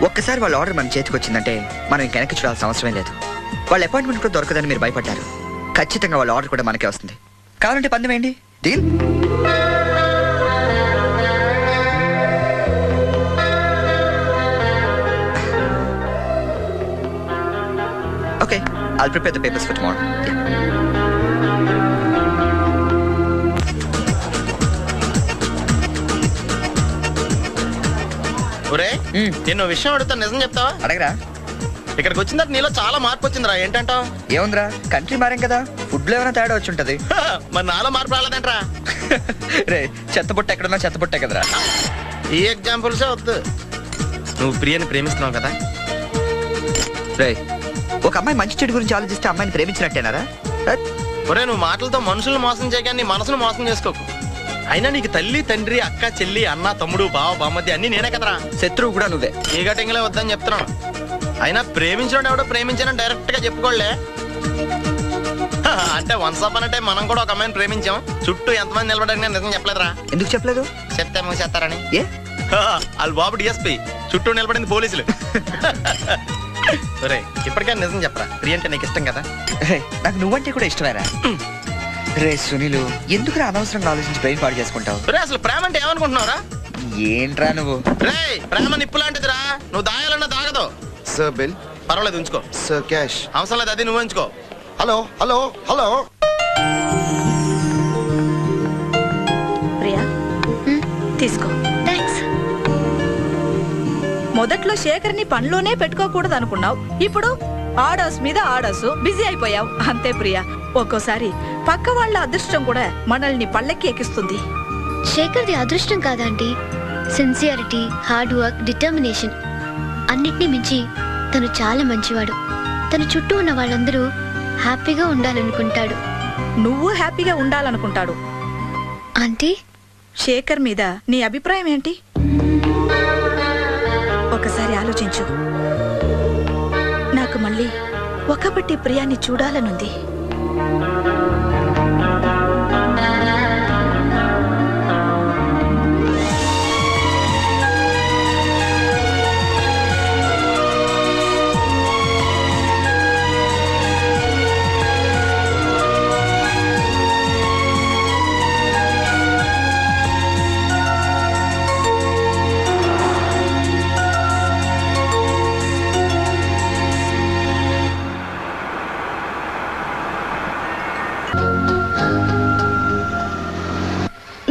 ఒక్కసారి వాళ్ళ ఆర్డర్ మన చేతికి వచ్చిందంటే మనం ఇంక వెనక్కి చూడాల్సిన అవసరమే లేదు. వాళ్ళ అపాయింట్మెంట్ కూడా దొరకదని మీరు భయపడ్డారు. ఖచ్చితంగా వాళ్ళ ఆర్డర్ కూడా మనకే వస్తుంది. కావాలంటే పందెం వేయండి. Deal? Okay, I'll prepare the papers for tomorrow. Yeah. ఒరే నేను విషయం అడుగుతాను, నిజం చెప్తావా? అడగరా. ఇక్కడికి వచ్చిన తర్వాత నీలో చాలా మార్పు వచ్చిందిరా. ఏంటంటావు? ఏముందిరా, కంట్రీ మారాం కదా, ఫుడ్ లో ఏమైనా తేడా వచ్చి ఉంటది. మరి నాలో మార్పు రాలేదంటరా? రే చెత్తబుట్ట ఎక్కడున్నా చెత్తబుట్టే కదరా. ఈ ఎగ్జాంపుల్సే వద్దు. నువ్వు ప్రియని ప్రేమిస్తున్నావు కదా? రే, ఒక అమ్మాయి మంచి చెడు గురించి ఆలోచిస్తే అమ్మాయిని ప్రేమించినట్టేనారా? ఒరే, నువ్వు మాటలతో మనుషులను మోసం చేయగానే నీ మనసును మోసం చేసుకోకు. అయినా నీకు తల్లి, తండ్రి, అక్క, చెల్లి, అన్న, తమ్ముడు, బావ, బామ్మది అన్ని నేనే కదరా. శత్రువు కూడా నువ్వే. ఏ గటింగలే వద్దని చెప్తున్నాను. అయినా ప్రేమించడం ఎవడో ప్రేమించానని డైరెక్ట్ గా చెప్పుకోలే. అంటే వన్స్ అపాన్ అంటే మనం కూడా ఒక అమ్మాయిని ప్రేమించాం. చుట్టూ ఎంతమంది నిలబడని నిజం చెప్పలేదురా. ఎందుకు చెప్పలేదు? చెప్తే మూసేస్తారని. ఏ వాళ్ళు బాబు డిఎస్పీ, చుట్టూ నిలబడింది పోలీసులు. ఒరే, ఇప్పటికైనా నిజం చెప్పరా, ప్రియ అంటే నీకు ఇష్టం కదా? నాకు నువ్వంటే కూడా ఇష్టమేరా. రే సునీలు, ఎందుకు అనవసరంగా ఆలోచించి బ్రెయిన్ పాడు చేసుకుంటావు? రే, అసలు ప్రేమ అంటే ఏమనుకుంటున్నావురా? ఏంట్రా నువ్వు? రే, ప్రేమ నిప్పు లాంటిదిరా, నువ్వు దాయాలన్నా దాగదు. Sir bill. పర్వాలేదు, ఉంచుకో. Sir cash. అవసరం లేదు, అది నువ్వు ఉంచుకో. Hello hello hello. ప్రియా, తీసుకో. థ్యాంక్స్. మొదట్లో శేఖర్ని పనిలోనే పెట్టుకోకూడదు అనుకున్నావు, ఇప్పుడు ఆర్డర్స్ మీద ఆర్డర్స్ బిజీ అయిపోయావు. అంతే ప్రియా, ఒక్కోసారి పక్క వాళ్ళ అదృష్టం కూడా మనల్ని పల్లెక్కి ఎక్కిస్తుంది. శేఖర్ది అదృష్టం కాదంటీ, సిన్సియారిటీ, హార్డ్ వర్క్, డిటర్మినేషన్ అన్నిటినీ మించి తను చాలా మంచివాడు. తన చుట్టూ ఉన్న వాళ్ళందరూ హ్యాపీగా ఉండాలనుకుంటాడు. నువ్వు హ్యాపీగా ఉండాలనుకుంటాడు. ఆంటీ, శేఖర్ మీద నీ అభిప్రాయం ఏంటి? ఒకసారి ఆలోచించు. నాకు మళ్ళీ ఒకబట్టి ప్రియాని చూడాలనుంది.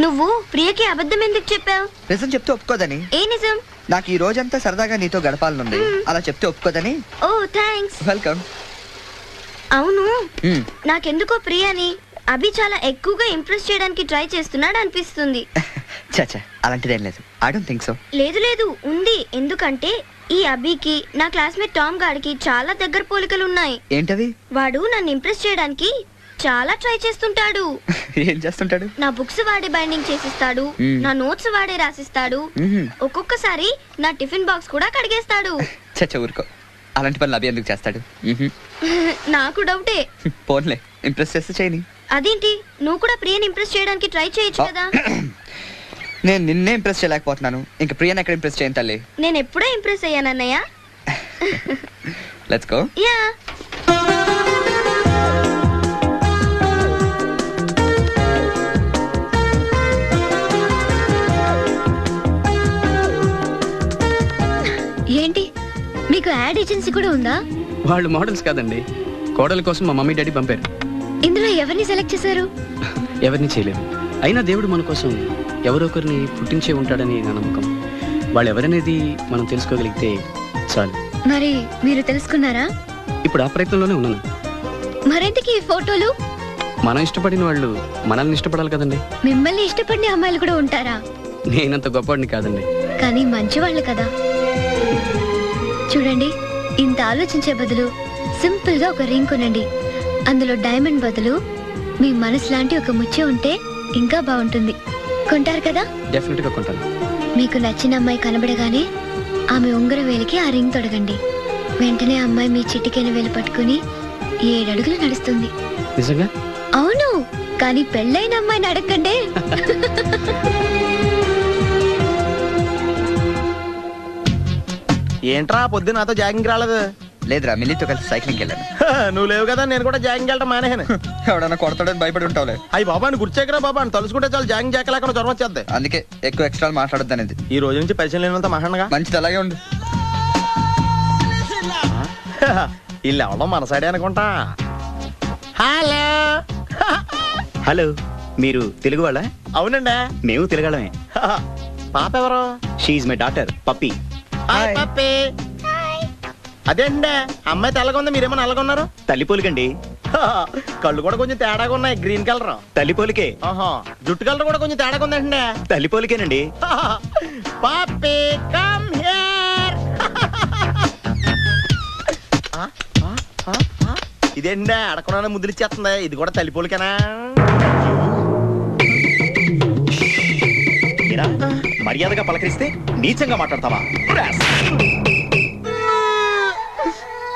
నువ్వు ప్రియకి అబద్ధం ఎందుకు చెప్పావు? నిజం చెప్తే ఒప్పుకోదని. ఏ నిజం? నాకు ఈ రోజంతా సరదాగా నీతో గడపాలనుంది, అలా చెప్తే ఒప్పుకోదని. ఓ థ్యాంక్స్. వెల్కమ్. అవును, నాకెందుకో ప్రియని అభి చాలా ఎక్కువగా ఇంప్రెస్ చేయడానికి ట్రై చేస్తున్నాడు అనిపిస్తుంది. చచ్చా, అలాంటిదేం లేదు. I don't think so. లేదు లేదు, ఉంది. ఎందుకంటే ఈ అభికి నా క్లాస్మేట్ టామ్ గాడికి చాలా దగ్గర పోలికలు ఉన్నాయి. ఏంటవి? వాడు నన్ను ఇంప్రెస్ చేయడానికి చాలా ట్రై చేస్తుంటాడు. ఏం చేస్తుంటాడు? నా బుక్స్ వాడే బైండింగ్ చేసిస్తాడు, నా నోట్స్ వాడే రాసిస్తాడు, ఒక్కొక్కసారి నా టిఫిన్ బాక్స్ కూడా కడిగేస్తాడు. చచ్చా, ఊరుకో. అలాంటి పనులు అభి ఎందుకు చేస్తాడు? నాకు డౌటే. పోన్లే, ఇంప్రెస్ చేస్తే చేయని. అదేంటి, నువ్వు కూడా ప్రియని ఇంప్రెస్ చేయడానికి ట్రై చేయొచ్చు కదా? నేను నిన్నే ఇంప్రెస్ చేయలేకపోతున్నాను, ఇంకా ప్రియని ఎక్కడ ఇంప్రెస్ చేయను తల్లి. నేను ఎప్పుడో ఇంప్రెస్ అయ్యానన్నయ్య. Let's go. యా. ఏంటి, మీకు యాడ్ ఏజెన్సీ కూడా ఉందా? వాళ్ళు మోడల్స్ కాదండి, కోడల కోసం మా మమ్మీ డాడీ పంపారు. ఇందులో ఎవరిని సెలెక్ట్ చేశారు? ఎవరిని చేయలేము, అయినా దేవుడు మన కోసం ఎవరొకరిని పుట్టించే ఉంటాడని నా నమ్మకం. వాళ్ళు ఎవరనేది మనం తెలుసుకోగలిగితే చాలు. మరి మీరు తెలుసుకున్నారా? ఇప్పుడు ఆ ప్రయత్నంలోనే ఉన్నాను. మరెందుకు ఈ ఫోటోలు? మనం ఇష్టపడిన వాళ్ళు మనల్ని ఇష్టపడాలి కదండి. మిమ్మల్ని ఇష్టపడిన అమ్మాయిలు కూడా ఉంటారా? నేనంత గొప్పవాడిని కాదండి, కానీ మంచివాళ్ళు కదా. చూడండి, ఇంత ఆలోచించే బదులు సింపుల్ గా ఒక రింగ్ కొనండి. అందులో డైమండ్ బదులు మీ మనసు లాంటి ఒక ముత్యం ఉంటే ఇంకా బాగుంటుంది. కొంటారు కదా? డెఫినెట్ గా కొంటాను. మీకు నచ్చిన అమ్మాయి కనబడగానే ఆమె ఉంగరం వేలికి ఆ రింగ్ తొడగండి. వెంటనే అమ్మాయి మీ చిటికెన వేలు పట్టుకుని 7 అడుగులు నడుస్తుంది. నిజంగా? అవును, కానీ పెళ్ళైన అమ్మాయిని అడగండి. ఏంట్రా పొద్దున్న నాతో జాగింగ్ రాలేదు? లేదురా, మిల్లితో కలిసి సైక్లింగ్ వెళ్ళాను. నువ్వు లేవు కదా, నేను కూడా జాగింగ్ వెళ్ళడం మానేహాను. ఎవడన్నా కొడతాడని భయపడి ఉంటావులే. అయ్యి బాబా, అని గుర్చేకరా బాబా, అని తలుసుకుంటే చాలు జాగింగ్ చేయలేకుండా జ్వరం వచ్చేద్ది. అందుకే ఎక్కువ ఎక్స్ట్రా మాట్లాడొద్దు అనేది. ఈ రోజు నుంచి పరిచయం లేనంత మహానగా మంచిది, అలాగే ఉండు. వీళ్ళు ఎవడో మన సైడే అనుకుంటా. హలో హలో, మీరు తెలుగు వాళ్ళ? అవునండి, మేము తెలుగాళ్ళమే. పాప ఎవరు? షీఈ్ మై డాటర్ పప్పి. పప్పి. అదేండి, అమ్మాయి తెల్లగా ఉంది, మీరేమో నల్లగా ఉన్నారు. తల్లిపోలికండి. కళ్ళు కూడా కొంచెం తేడాగా ఉన్నాయి, గ్రీన్ కలర్. తల్లిపోలికే. జుట్టు కలర్ కూడా కొంచెం తేడాగా ఉందండి. తల్లిపోలికేనండి. పప్పి కమ్ హియర్. ఇదేంటా అడగకుండా ముద్దులు ఇచ్చేస్తుంది. ఇది కూడా తల్లిపోలికేనా? మర్యాదగా పలకరిస్తే నీచంగా మాట్లాడతావా?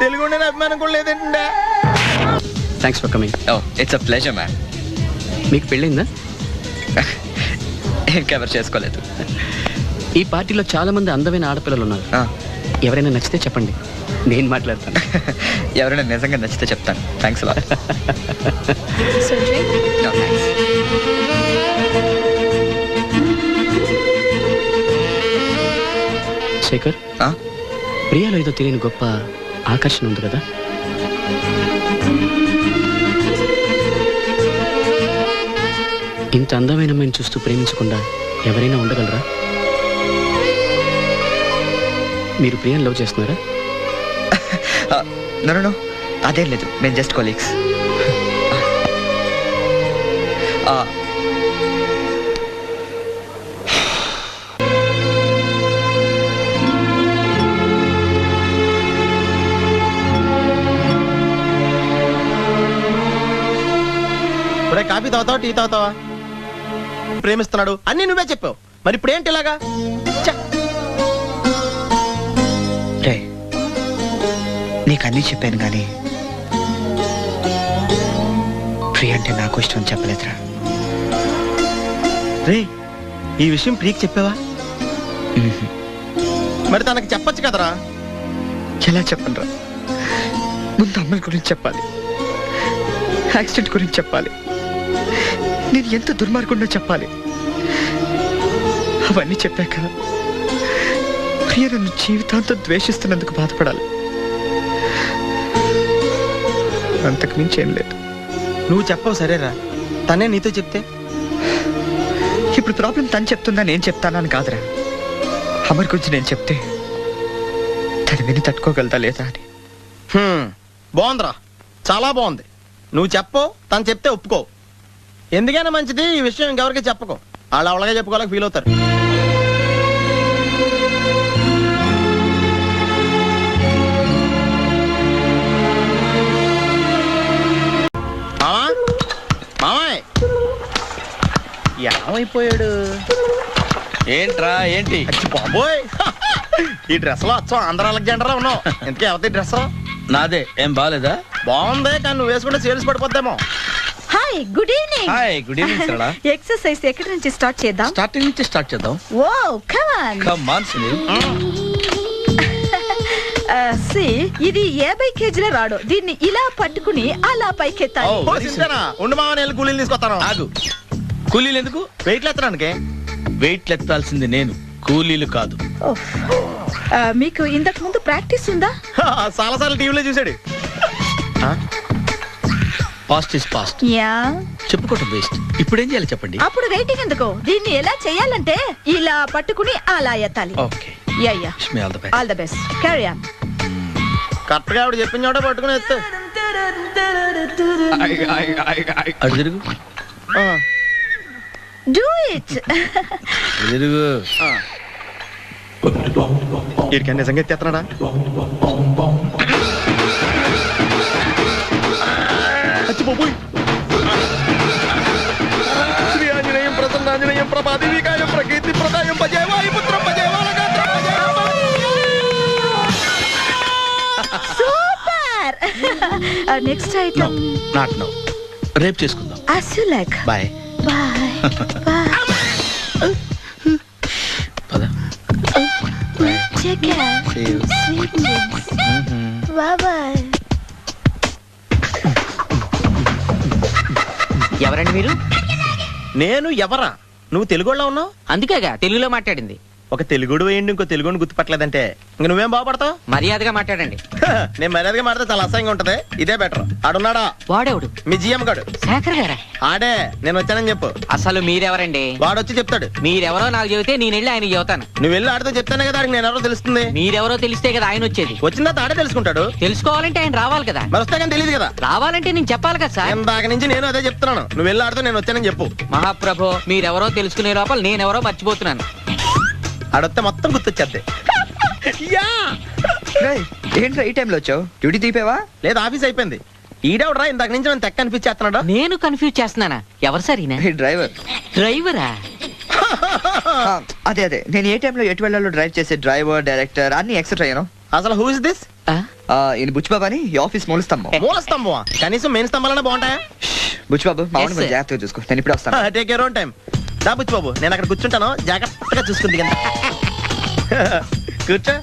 తెలుగు అభిమానం కూడా లేదంటే. Thanks for coming. It's a pleasure ma'am. మీకు పెళ్ళిందా? ఇంకెవరు చేసుకోలేదు. ఈ పార్టీలో చాలా మంది అందమైన ఆడపిల్లలు ఉన్నారు. ఎవరైనా నచ్చితే చెప్పండి, నేను మాట్లాడతాను. ఎవరైనా నిజంగా నచ్చితే చెప్తాను. Thanks lot. శేఖర్, ప్రియాలో ఏదో తెలియని గొప్ప ఆకర్షణ ఉంది కదా? ఇంత అందమైన అమ్మాయిని చూస్తూ ప్రేమించకుండా ఎవరైనా ఉండగలరా? మీరు ప్రియాని లవ్ చేస్తున్నారా? నో, అదేం లేదు. మేము జస్ట్ కొలీగ్స్. కాఫీ తాగుతావా, టీ తాగుతావా? ప్రేమిస్తున్నాడు అన్ని నువ్వే చెప్పావు, మరి ఇప్పుడు ఏంటి ఇలాగా? నీకు అన్నీ చెప్పాను కానీ ప్రియ అంటే నాకు ఇష్టం అని చెప్పలేదురా. రే, ఈ విషయం ప్రియకి చెప్పావా? మరి తనకి చెప్పొచ్చు కదరా? ఎలా చెప్పనురా? ముందు అమ్మాయి గురించి చెప్పాలి, యాక్సిడెంట్ గురించి చెప్పాలి, నేను ఎంత దుర్మార్గుండో చెప్పాలి. అవన్నీ చెప్పాక ప్రియ నన్ను జీవితాంతం ద్వేషిస్తున్నందుకు బాధపడాలి. అంతకు మించి ఏం లేదు. నువ్వు చెప్పవు సరేరా, తనే నీతో చెప్తే? ఇప్పుడు ప్రాబ్లం తను చెప్తుందా నేను చెప్తానా అని కాదురా. అమర్ గురించి నేను చెప్తే తను విని తట్టుకోగలదా లేదా అని. బాగుందిరా, చాలా బాగుంది. నువ్వు చెప్పవు, తను చెప్తే ఒప్పుకో. ఎందుకైనా మంచిది ఈ విషయం ఇంకెవరికి చెప్పకు. వాళ్ళు అవలగా చెప్పుకోలేక ఫీల్ అవుతారు. మామాయ్ ఏమైపోయాడు? ఏంట్రా ఏంటి? బాబోయ్, ఈ డ్రెస్ లో వచ్చాం ఆంధ్ర అలెగ్జాండర్ ఉన్నావు. ఇంతకీ ఎవరి డ్రెస్? నాదే. ఏం బాగాలేదా? బాగుంది, కానీ నువ్వు వేసుకుంటే సేల్స్ పడిపోద్దేమో. Hi, good evening. Hi, good evening Sarala. Exercise ఎక్కడి నుంచి స్టార్ట్ చేద్దాం? స్టార్టింగ్ నుంచి స్టార్ట్ చేద్దాం. Oh come on. Come on Sunil. ఇది 50 కేజీల రాడు. దీన్ని ఇలా పట్టుకుని అలా పైకెత్తాలి. ఉండు మామ, నేను కూలీలు తీసుకొస్తాను. ఆగు. కూలీలు ఎందుకు? వెయిట్ ఎత్తడానికి. వెయిట్ ఎత్తాల్సింది నేను, కూలీలు కాదు. మీకు ఇంతకు ముందు ప్రాక్టీస్ ఉందా? చాలా సార్లు టీవీలో చూసాడు. Past is past. యా, చెప్పుకోవటం వేస్ట్. ఇప్పుడు ఏం చేయాలి చెప్పండి. అప్పుడు వెయిటింగ్ ఎందుకు? దీన్ని ఎలా చేయాలంటే ఇలా పట్టుకుని అలా ఎత్తాలి. Okay. Yeah yeah, all the best. Carry on. Correct గా ఆవిడ చెప్పిన చోట పట్టుకుని ఎత్తు. అటు తిరుగు. Do it. తిరుగు. వీడికి నిజంగా ఎత్తేస్తున్నాడా? పోయి శ్రీ ఆంజనేయం ప్రసన్నాంజనేయం ప్రభాదివికాయం ప్రకీర్తి ప్రదాయం భజే వాయుపుత్రం భజే super. Next item not now, రేపు చేసుకుందాం. as you like. Bye bye bye. పద. Take care. See you. Sweet dreams. Bye bye. ఎవరండి మీరు? నేను ఎవరా? నువ్వు తెలుగులో ఉన్నావు, అందుకేగా తెలుగులో మాట్లాడింది. ఒక తెలుగుడు వేయండి, ఇంకో తెలుగుని గుర్తుపట్టలేదంటే ఇంక నువ్వేం బాగుపడతావు? మర్యాదగా మాట్లాడండి. నేను మర్యాదగా మాట్లాడితే చాలా అసహ్యంగా ఉంటది. ఇదే బెటర్. ఆడున్నాడా? వాడేవుడు? మీ జిఎం గాడు. శేఖర్ గారా? ఆడే. నేను వచ్చానని చెప్పు. అసలు మీరెవరండి? వాడొచ్చి చెప్తాడు. మీరెవరో నాకు చెబితే నేను వెళ్ళి ఆయన చెబుతాను. నువ్వు వెళ్ళి ఆడితే చెప్తానే కదా నేను ఎవరో తెలుస్తుంది. మీరెవరో తెలిస్తే కదా ఆయన వచ్చేది. వచ్చిందా తాడే తెలుసుకుంటాడు. తెలుసుకోవాలంటే ఆయన రావాలి కదా. మరి వస్తే కానీ తెలియదు కదా. రావాలంటే నేను చెప్పాలి కదా సార్. ఇందాక నుంచి నేను అదే చెప్తున్నాను. నువ్వు వెళ్ళి ఆడితే నేను వచ్చానని చెప్పు. మహాప్రభు, మీరెవరో తెలుసుకునే లోపల నేనెవరో మర్చిపోతున్నాను. ఆడొస్తే మొత్తం గుర్తొచ్చేద్ది. ఏంట్రా ఈ టైంలో వచ్చావు? డ్యూటీ తీపేవా? లేదు, ఆఫీస్ అయిపోయింది. ఈడెవడరా ఇందాక నుంచి నన్ను తెక్క అనిపించేస్తున్నాడు. నేను కన్ఫ్యూజ్ చేస్తున్నానా? ఎవరు సార్ ఈయన? డ్రైవర్. డ్రైవరా? అదే నేను ఏ టైంలో ఎటు వెళ్ళాలో డ్రైవ్ చేసే డ్రైవర్, డైరెక్టర్ అన్ని ఎక్సెట్రా యూనో. అసలు హూ ఇస్ దిస్? ఈయన బుచ్చిబాబు అని ఈ ఆఫీస్ మూల స్తంభం. మూల స్తంభం? కనీసం మెయిన్ స్తంభాలనే బాగుంటాయా? బుచ్చిబాబు మామూలు మీరు జాగ్రత్తగా చూసుకో, నేను ఇప్పుడే వస్తాను. Take your own time. దా బుచ్చిబాబు, నేను అక్కడ కూర్చుంటాను, జాగ్రత్తగా చూసుకుంది కదా. కూర్చో.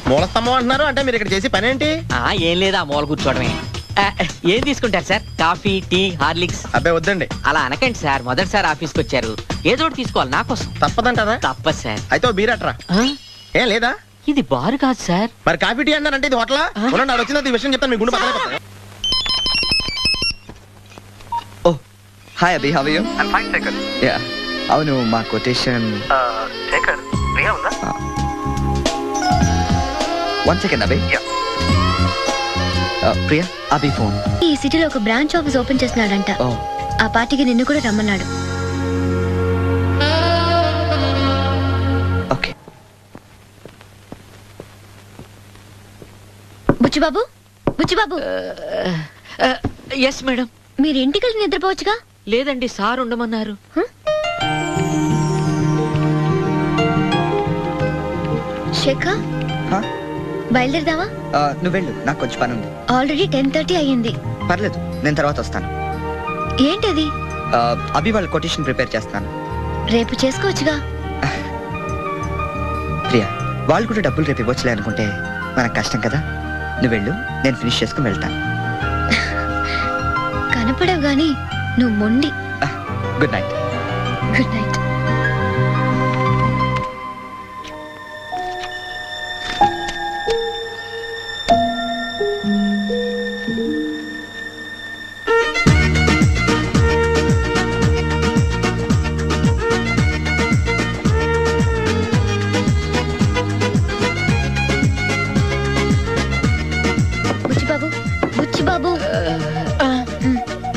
మూల స్తంభం అంటున్నారు అంటే మీరు ఇక్కడ చేసి పని ఏంటి? ఏం లేదా, మూల కూర్చోవడమే. ఏం తీసుకుంటారు సార్? Coffee, tea, Horlicks? అబ్బాయి వద్దండి. అలా అనకండి సార్, మొదటిసారి ఆఫీస్కి వచ్చారు, ఏదో ఒకటి తీసుకోవాలి నా కోసం. తప్పదంటారా? తప్పదు సార్. అయితే బీరట్రా. ఏం లేదా? ఇది బారు కాదు సార్. మరి కాఫీ టీ అన్నారంటే ఇది హోటలా? ఉన్నాడు వచ్చింది, ఈ విషయం చెప్తాను, మీ గుండె పక్కన. Oh hi Abhi, how are you? I am fine Shekhar. Yeah అవును, మా కొటేషన్ శేఖర్ ప్రియా ఉందా? One second Abhi. Priya, Abhi phone. ఈ సిటీలో ఒక బ్రాంచ్ ఆఫీస్ ఓపెన్ చేస్తున్నాడంట. ఆ పార్టీకి నిన్ను కూడా రమ్మన్నాడు. Okay. Buchibabu, Buchibabu. Yes madam. మీరు ఇంటికి వెళ్ళి నిద్రపోవచ్చుగా. లేదండి, సార్ ఉండమన్నారు. శేఖర్ బయలుదేరదావా? నువ్వు వెళ్ళు, నాకు కొంచెం పని ఉంది. ఆల్రెడీ 10:30 అయ్యింది. పర్లేదు, నేను తర్వాత వస్తాను. ఏంటది? అభి వాళ్ళ కొటేషన్ ప్రిపేర్ చేస్తాను. రేపు చేసుకోవచ్చుగా. ప్రియా, వాళ్ళు కూడా డబ్బులు రేపు ఇవ్వచ్చులే అనుకుంటే మనకు కష్టం కదా. నువ్వు వెళ్ళు, నేను ఫినిష్ చేసుకుని వెళ్తాను. కనపడవు గాని నువ్వు మొండి. Good night. Good night.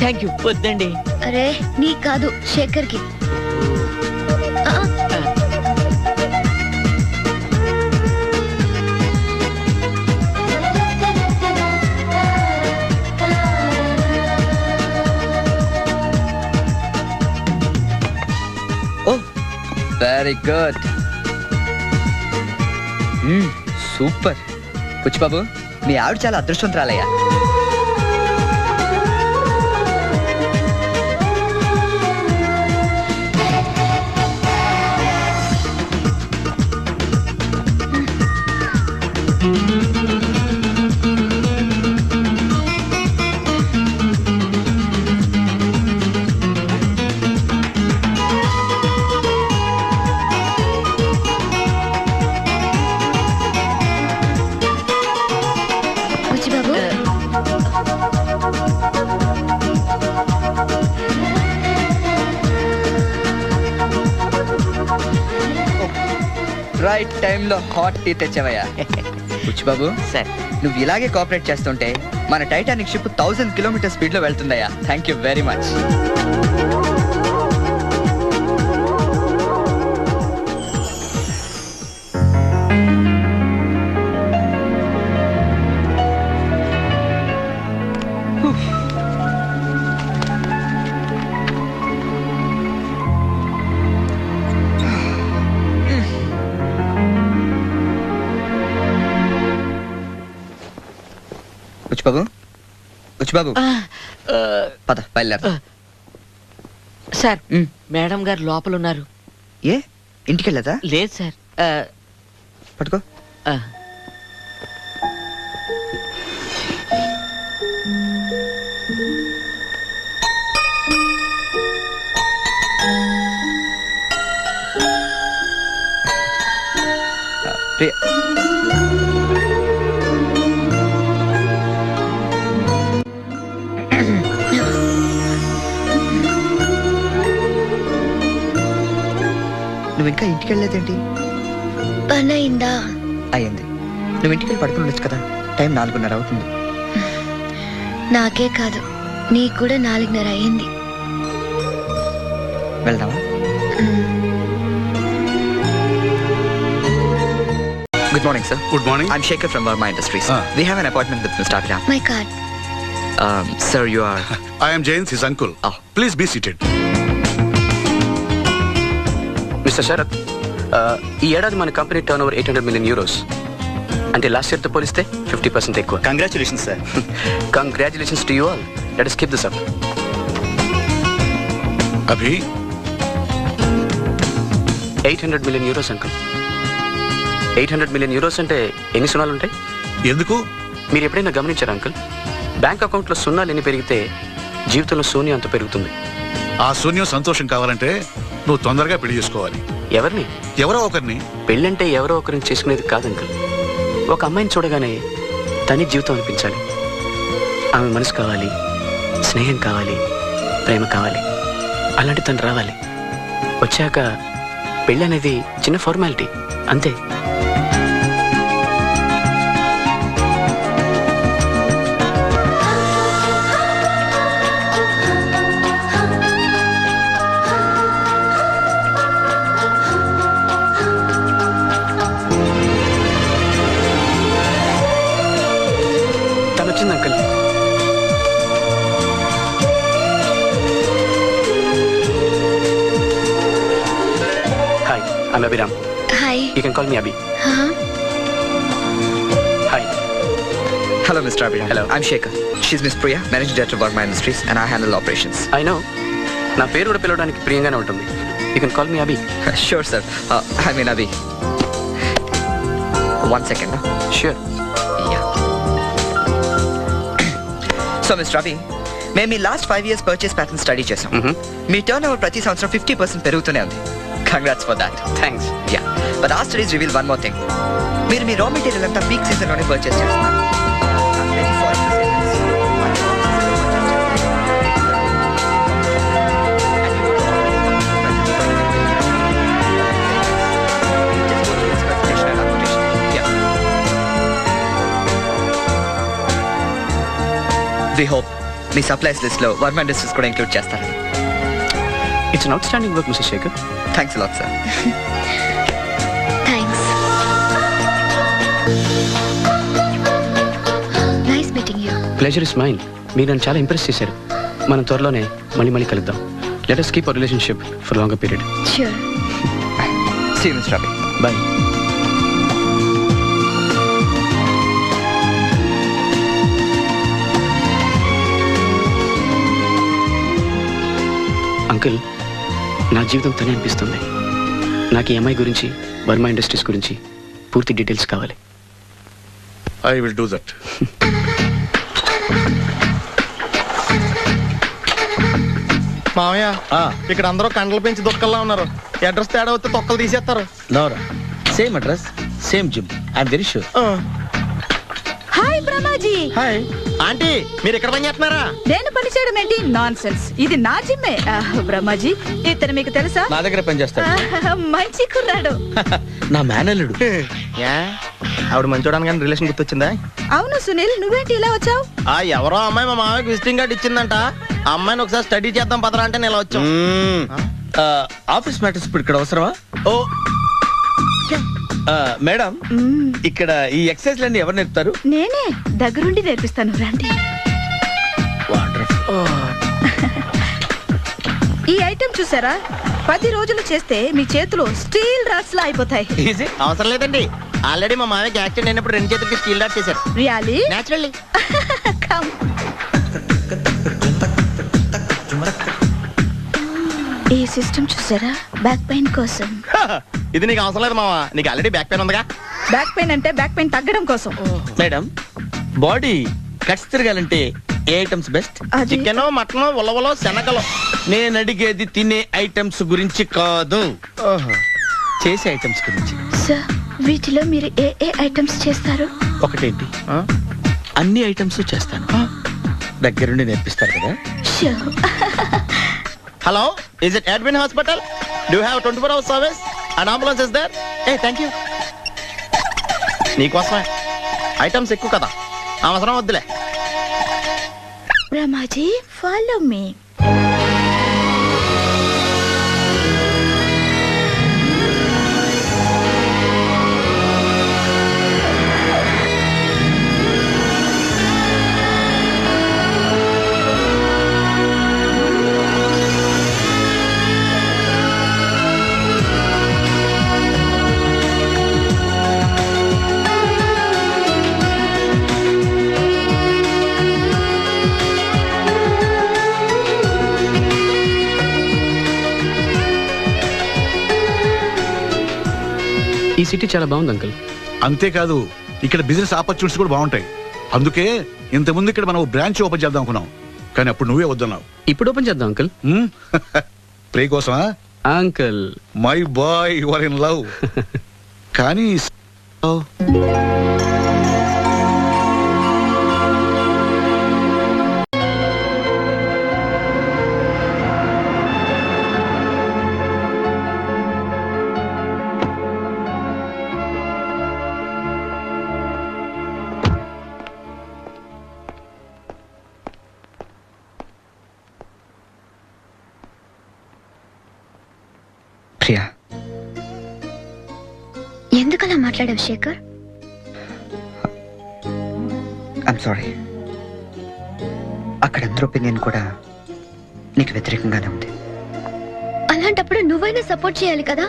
Thank you. వద్దండి. అరే నీ కాదు, శేఖర్ కి. ఓ వెరీ గుడ్. సూపర్. బుచ్చిబాబు, మీ ఆవిడ చాలా అదృష్టవంతురాలయ్యా. రైట్ టైంలో హాట్ టీ తెచ్చావయ్యా. బుచ్చిబాబు సార్, నువ్వు ఇలాగే కోఆపరేట్ చేస్తుంటే మన టైటానిక్ షిప్ 1000 కిలోమీటర్ స్పీడ్ లో వెళ్తుందయ్యా. Thank you very much. Buchibabu, Buchibabu పద బయలుదేరా. సార్, మేడం గారు లోపల ఉన్నారు. ఏ ఇంటికి వెళ్ళదా? లేదు సార్. పట్టుకో. ప్రియ, నువ్వు ఇంకా ఇంటికి వెళ్ళలేదేంటి? పని అయిందా? అయ్యింది. నువ్వు ఇంటికి వెళ్ళి పడుకుని ఉండొచ్చు కదా, టైం 4:30 అవుతుంది. నాకే కాదు, నీకు కూడా 4:30 అయ్యింది. వెళ్దామా? Good morning, sir. Good morning. I'm Shekhar from Verma Industries. We have an appointment with Mr. Abhiram. My card. Sir, you are... I am James, his uncle. Please be seated. Mister Sharath, ఈ ఏడాది మన company turnover 800 million euros. అంటే last ఇయర్తో పోలిస్తే 50% ఎక్కువ. Congratulations, sir. Congratulations to you all. Let us keep this up. Abhi 800 million euros uncle. 800 million euros అంటే ఎన్ని సున్నాలు ఉంటాయి? ఎందుకు? మీరు ఎప్పుడైనా గమనించారా అంకుల్? బ్యాంక్ అకౌంట్లో సున్నాలు ఎన్ని పెరిగితే జీవితంలో శూన్యం అంత పెరుగుతుంది. ఆ శూన్యం సంతోషం కావాలంటే నువ్వు తొందరగా పెళ్లి చేసుకోవాలి. ఎవరిని? ఎవరో ఒకరిని. పెళ్ళంటే ఎవరో ఒకరిని చేసుకునేది కాదు అంకుల్. ఒక అమ్మాయిని చూడగానే తని జీవితం అనిపించాలి. ఆమె మనసు కావాలి, స్నేహం కావాలి, ప్రేమ కావాలి. అలాంటి తను రావాలి. వచ్చాక పెళ్ళి అనేది చిన్న ఫార్మాలిటీ అంతే. తను వచ్చింది uncle. Hi, I'm Abhiram. Hi. You can call me Abhi. Hi. Hello, Mr. Abhi. Hello. I'm Shekhar. She's Miss Priya, Managing Director of Varma Industries, and I handle operations. I know. నా పేరు కూడా పిలవడానికి ప్రియంగానే ఉంటుంది. You can call me Abhi. Sure, sir. I mean Abhi. One second. Sure. Yeah. So, Mr. Abhi, మేము మీ last 5 years purchase pattern study చేసాం. మీ turn over ప్రతి సంవత్సరం 50% పెరుగుతూనే ఉంది. Congrats for that. Thanks. Yeah. But our studies reveal one more thing. మీరు మీ raw material అంతా పీక్ సీజన్ లోనే పర్చేస్ చేస్తున్నారు. I'm very sorry to say this. We hope me supplies list లో వర్మ ఇండస్ట్రీస్ కూడా ఇంక్లూడ్ చేస్తారని. It's an outstanding work, Mr. Shekhar. Thanks a lot, sir. Thanks. Nice meeting you. Pleasure is mine. మీరు నన్ను చాలా impress చేశారు. మనం త్వరలోనే మళ్ళీ కలుద్దాం. Let us keep our relationship for a longer period. Sure. See you, Mr. Abhi. Bye. Uncle, నా జీవితం తనే అనిపిస్తుంది. నాకు ఈ అమ్మాయి గురించి, వర్మ ఇండస్ట్రీస్ గురించి పూర్తి డీటెయిల్స్ కావాలి. I will do that. మామయ్య, ఇక్కడ అందరూ కండలు పెంచి దుక్కల్లా ఉన్నారు. అడ్రస్ తేడా వస్తే తొక్కలు తీసేస్తారు. నోరా, same address, same gym. I'm very sure. Hi Brahmaji. Hi aunty, మీరు ఇక్కడ పని చేస్తున్నారా? నేను పని చేయడం ఏంటి? Nonsense. ఇది నా జిమ్మే. బ్రహ్మాజీ, ఇతను మీకు తెలుసా? నా దగ్గర పని చేస్తాడు. మంచి కుర్రాడు. నా మేనల్లుడు. ఆవిడ మంచోడానికి కానీ రిలేషన్ గుర్తొచ్చిందా? అవును సునీల్, నువ్వేంటి ఇలా వచ్చావు? ఎవరో అమ్మాయి మా మామయ్యకి విజిటింగ్ కార్డ్ ఇచ్చిందంట. ఆ అమ్మాయిని ఒకసారి స్టడీ చేద్దాం పదరా అంటే నేను ఇలా వచ్చాం. ఆఫీస్ మ్యాటర్స్ ఇప్పుడు ఇక్కడ అవసరమా? ఓ మేడం, ఇక్కడ ఈ ఎక్సర్సైజ్ లన్నీ ఎవరు నేర్పుతారు? నేనే దగ్గరుండి నేర్పిస్తాను, రండి. ఈ ఐటెం చూసారా? 10 రోజులు చేస్తే మీ చేతులు స్టీల్ రాట్స్ లా అయిపోతాయి. అవసరం లేదండి, ఆల్రెడీ మా మామయ్యకి యాక్సిడెంట్ అయినప్పుడు 2 చేతులకి స్టీల్ డాట్ చేశారు. రియల్లీ? నేచురల్లీ. ఈ సిస్టమ్ చూసారా? బ్యాక్ పెయిన్ కోసం. ఇది నీకు అవసరం లేదు మావా, నీకు ఆల్రెడీ బ్యాక్ పెయిన్ ఉందిగా. బ్యాక్ పెయిన్ అంటే బ్యాక్ పెయిన్ తగ్గడం కోసం. మేడం, బాడీ కట్స్ తిరగాలంటే ఏ ఐటమ్స్ బెస్ట్? చికెన్, మటన్, ఉలవలో, శనగలు. నేను అడిగేది తినే ఐటమ్స్ గురించి కాదు, చేసే ఐటమ్స్ గురించి. సార్, వీటిలో మీరు ఏ ఏ ఐటమ్స్ చేస్తారు? ఒకటేంటి, అన్ని ఐటమ్స్ చేస్తాను. దగ్గరుండి నేర్పిస్తారు కదా. Hello, is it Admin Hospital? Do you have 24 hours service? An ambulance is there? Hey, thank you. నీకోసమే. ఐటమ్స్ ఎక్కువ కదా, అవసరం వద్దులే. Brahmaji, follow me. ఈ సిటీ చాలా బాగుంది అంకుల్. అంతేకాదు ఇక్కడ బిజినెస్ ఆపర్చునిటీస్ కూడా బాగుంటాయి. అందుకే ఇంతకుముందు ఇక్కడ మనం బ్రాంచ్ ఓపెన్ చేద్దాం అనుకున్నాం, కానీ అప్పుడు నువ్వే వద్దన్నావు. ఇప్పుడు ఓపెన్ చేద్దాం అంకుల్. ప్రే కోసమా uncle? My boy you are in love. కానీ ప్రియా, ఎందుకలా మాట్లాడావు శేఖర్? I'm sorry. అక్కడ అందరి ఒపీనియన్ కూడా నీకు వ్యతిరేకంగానే ఉంది. అలాంటప్పుడు నువ్వైనా సపోర్ట్ చేయాలి కదా,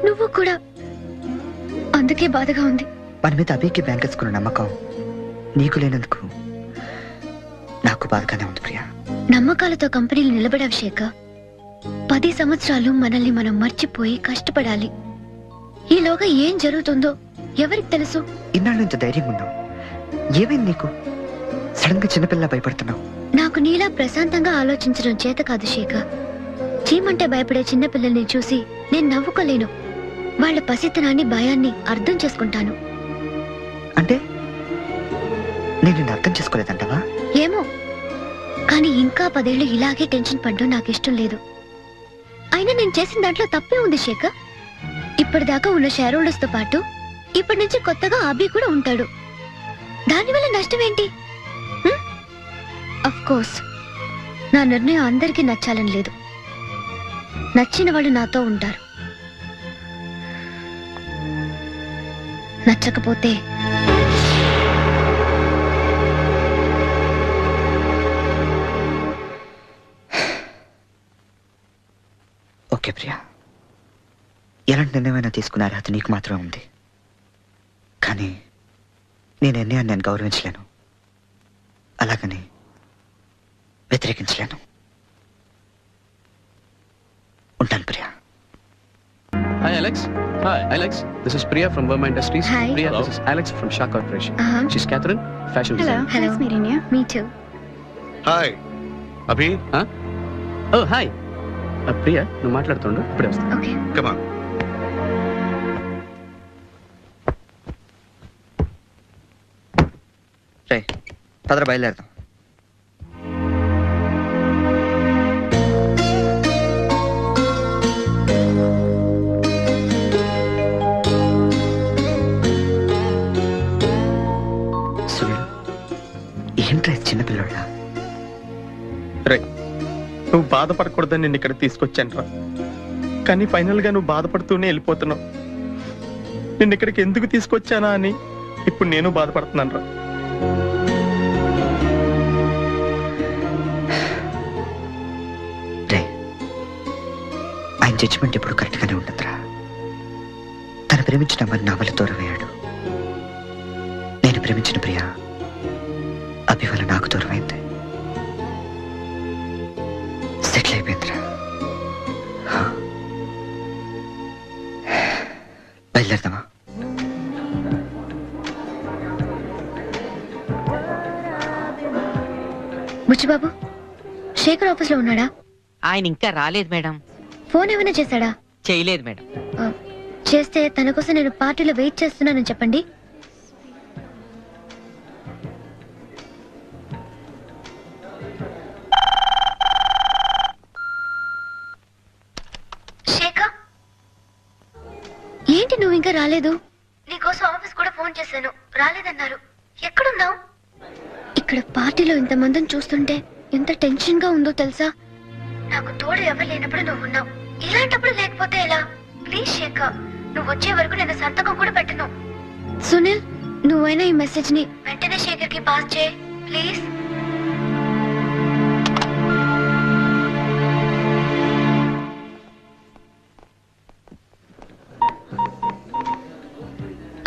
నువ్వు కూడా. అందుకే బాధగా ఉంది. మన మీద అభికి బ్యాంకేసుకున్న నమ్మకం నీకు లేనందుకు నాకు బాధగానే ఉంది ప్రియా. నమ్మకాలతో కంపెనీలు నిలబడావు శేఖర్. 10 సంవత్సరాలు మనల్ని మనం మర్చిపోయి కష్టపడాలి. ఈలోగా ఏం జరుగుతుందో ఎవరికి తెలుసు? ఇన్నాళ్ళు ఇంత ధైర్యంగా ఉన్నావు, ఏమైంది నీకు? సడన్ గా చిన్నపిల్ల భయపడుతున్నావు. నాకు నీలా ప్రశాంతంగా ఆలోచించడం చేత కాదు శేఖర్. చీమంటే భయపడే చిన్నపిల్లల్ని చూసి నేను నవ్వుకోలేను. వాళ్ళ పసితనాన్ని, భయాన్ని అర్థం చేసుకుంటాను. అంటే నేను నిన్ను అర్థం చేసుకోలేదంటావా? ఏమో, కానీ ఇంకా 10 ఏళ్ళు ఇలాగే టెన్షన్ పడ్డం నాకు ఇష్టం లేదు. అయినా నేను చేసిన దాంట్లో తప్పే ఉంది శేఖర్. ఇప్పటిదాకా ఉన్న షేర్ హోల్డర్స్ తో పాటు ఇప్పటి నుంచి కొత్తగా అభి కూడా ఉంటాడు. దానివల్ల నష్టం ఏంటి? అఫ్ కోర్స్ నా నిర్ణయం అందరికీ నచ్చాలని లేదు. నచ్చిన వాళ్ళు నాతో ఉంటారు, నచ్చకపోతే ఓకే ప్రియా, ఎలాంటి నిర్ణయమైనా తీసుకునే అర్హత నీకు మాత్రమే ఉంది. కానీ నేను నిర్ణయాన్ని నేను గౌరవించలేను, అలాగని వ్యతిరేకించలేను. ఉంటాను Priya. Hi Alex. Hi Alex. This is Priya from Burma Industries. Hi. Priya, Hello. this is Alex from Shah Corporation. She's Catherine, fashion Hello. designer. Hello. Nice meeting you. Me too. Hi Abhi. Oh, hi. Priya, నువ్వు మాట్లాడుతుండు, ఇప్పుడే వస్తా. Okay. Come on. రే పదర బయలుదేరదాం. సునీల్, ఏంట్రా చిన్నపిల్లడా? రే, నువ్వు బాధపడకూడదని నిన్ను ఇక్కడ తీసుకొచ్చాను రా. కానీ ఫైనల్ గా నువ్వు బాధపడుతూనే వెళ్ళిపోతున్నావు. నిన్ను ఇక్కడికి ఎందుకు తీసుకొచ్చానా అని ఇప్పుడు నేను బాధపడుతున్నాను రా. రే, ఆయన జడ్జిమెంట్ ఇప్పుడు కరెక్ట్ గానే ఉండదురా. తను ప్రేమించిన అమ్మని నా వల్ల దూరం అయ్యాడు. నేను ప్రేమించిన ప్రియ అభి వల్ల నాకు దూరం అయింది. సెటిల్ అయిపోయిందిరా. బయలుదేరదామా? బుచ్చిబాబు, శేఖర్ ఆఫీస్ లో ఉన్నాడా? ఆయన ఇంకా రాలేదు మేడం. ఫోన్ ఏమైనా చేశాడా? చేయలేదు మేడం. చేస్తే తన కోసం నేను పార్టీలో వెయిట్ చేస్తున్నానని చెప్పండి. శేఖర్, ఏంటి నువ్వు ఇంకా రాలేదు? నీకోసం ఆఫీస్ కూడా ఫోన్ చేశాను, రాలేదన్నారు. ఎక్కడున్నావు? ఇక్కడ పార్టీలో ఇంతమందిని చూస్తుంటే ఎంత టెన్షన్ గా ఉందో తెలుసా? నాకు తోడు ఎవరు లేనప్పుడు నువ్వు ఉన్నావు, ఇలాంటప్పుడు లేకపోతే ఎలా? ప్లీజ్ శేఖర్, నువ్వు వచ్చే వరకు నేను సంతకం కూడా పెట్టను. సునీల్, నువ్వైనా ఈ మెసేజ్ ని వెంటనే శేఖర్ కి పాస్ చేయి ప్లీజ్.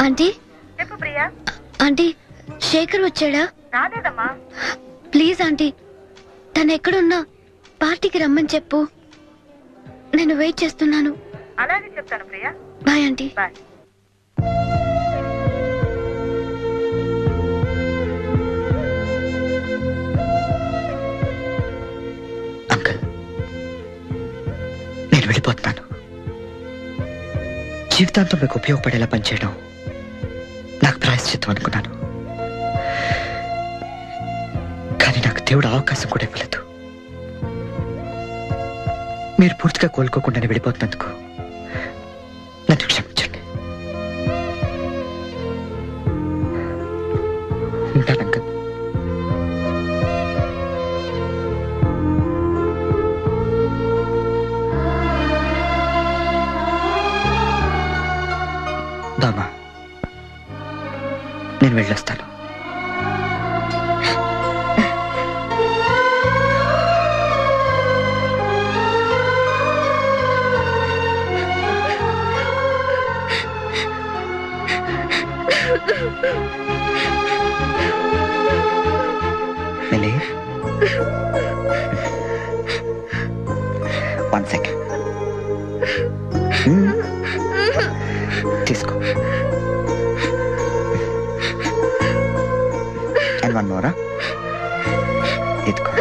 ఆంటీ, చెప్పు ప్రియా. ఆంటీ, శేఖర్ వచ్చాడా? రాలేదమ్మా. ప్లీజ్ ఆంటీ, తను ఎక్కడున్నా పార్టీకి రమ్మని చెప్పు. నేను వెయిట్ చేస్తున్నాను. అలాగే చెప్తాను ప్రియా. Bye aunty. బాయ్. వెళ్ళిపోతున్నాను. జీవితాంతం మీకు ఉపయోగపడేలా పనిచేయడం నాకు ప్రాయశ్చిత్తం అనుకున్నాను. కానీ నాకు దేవుడు అవకాశం కూడా ఇవ్వలేదు. మీరు పూర్తిగా కోలుకోకుండానే వెళ్ళిపోతున్నందుకు నన్ను క్షమించండి. ఉంటాను అంకల్. బామా, నేను వెళ్ళొస్తాను. Millie? 1 second. తీసుకో. And one more. ఇదిగో.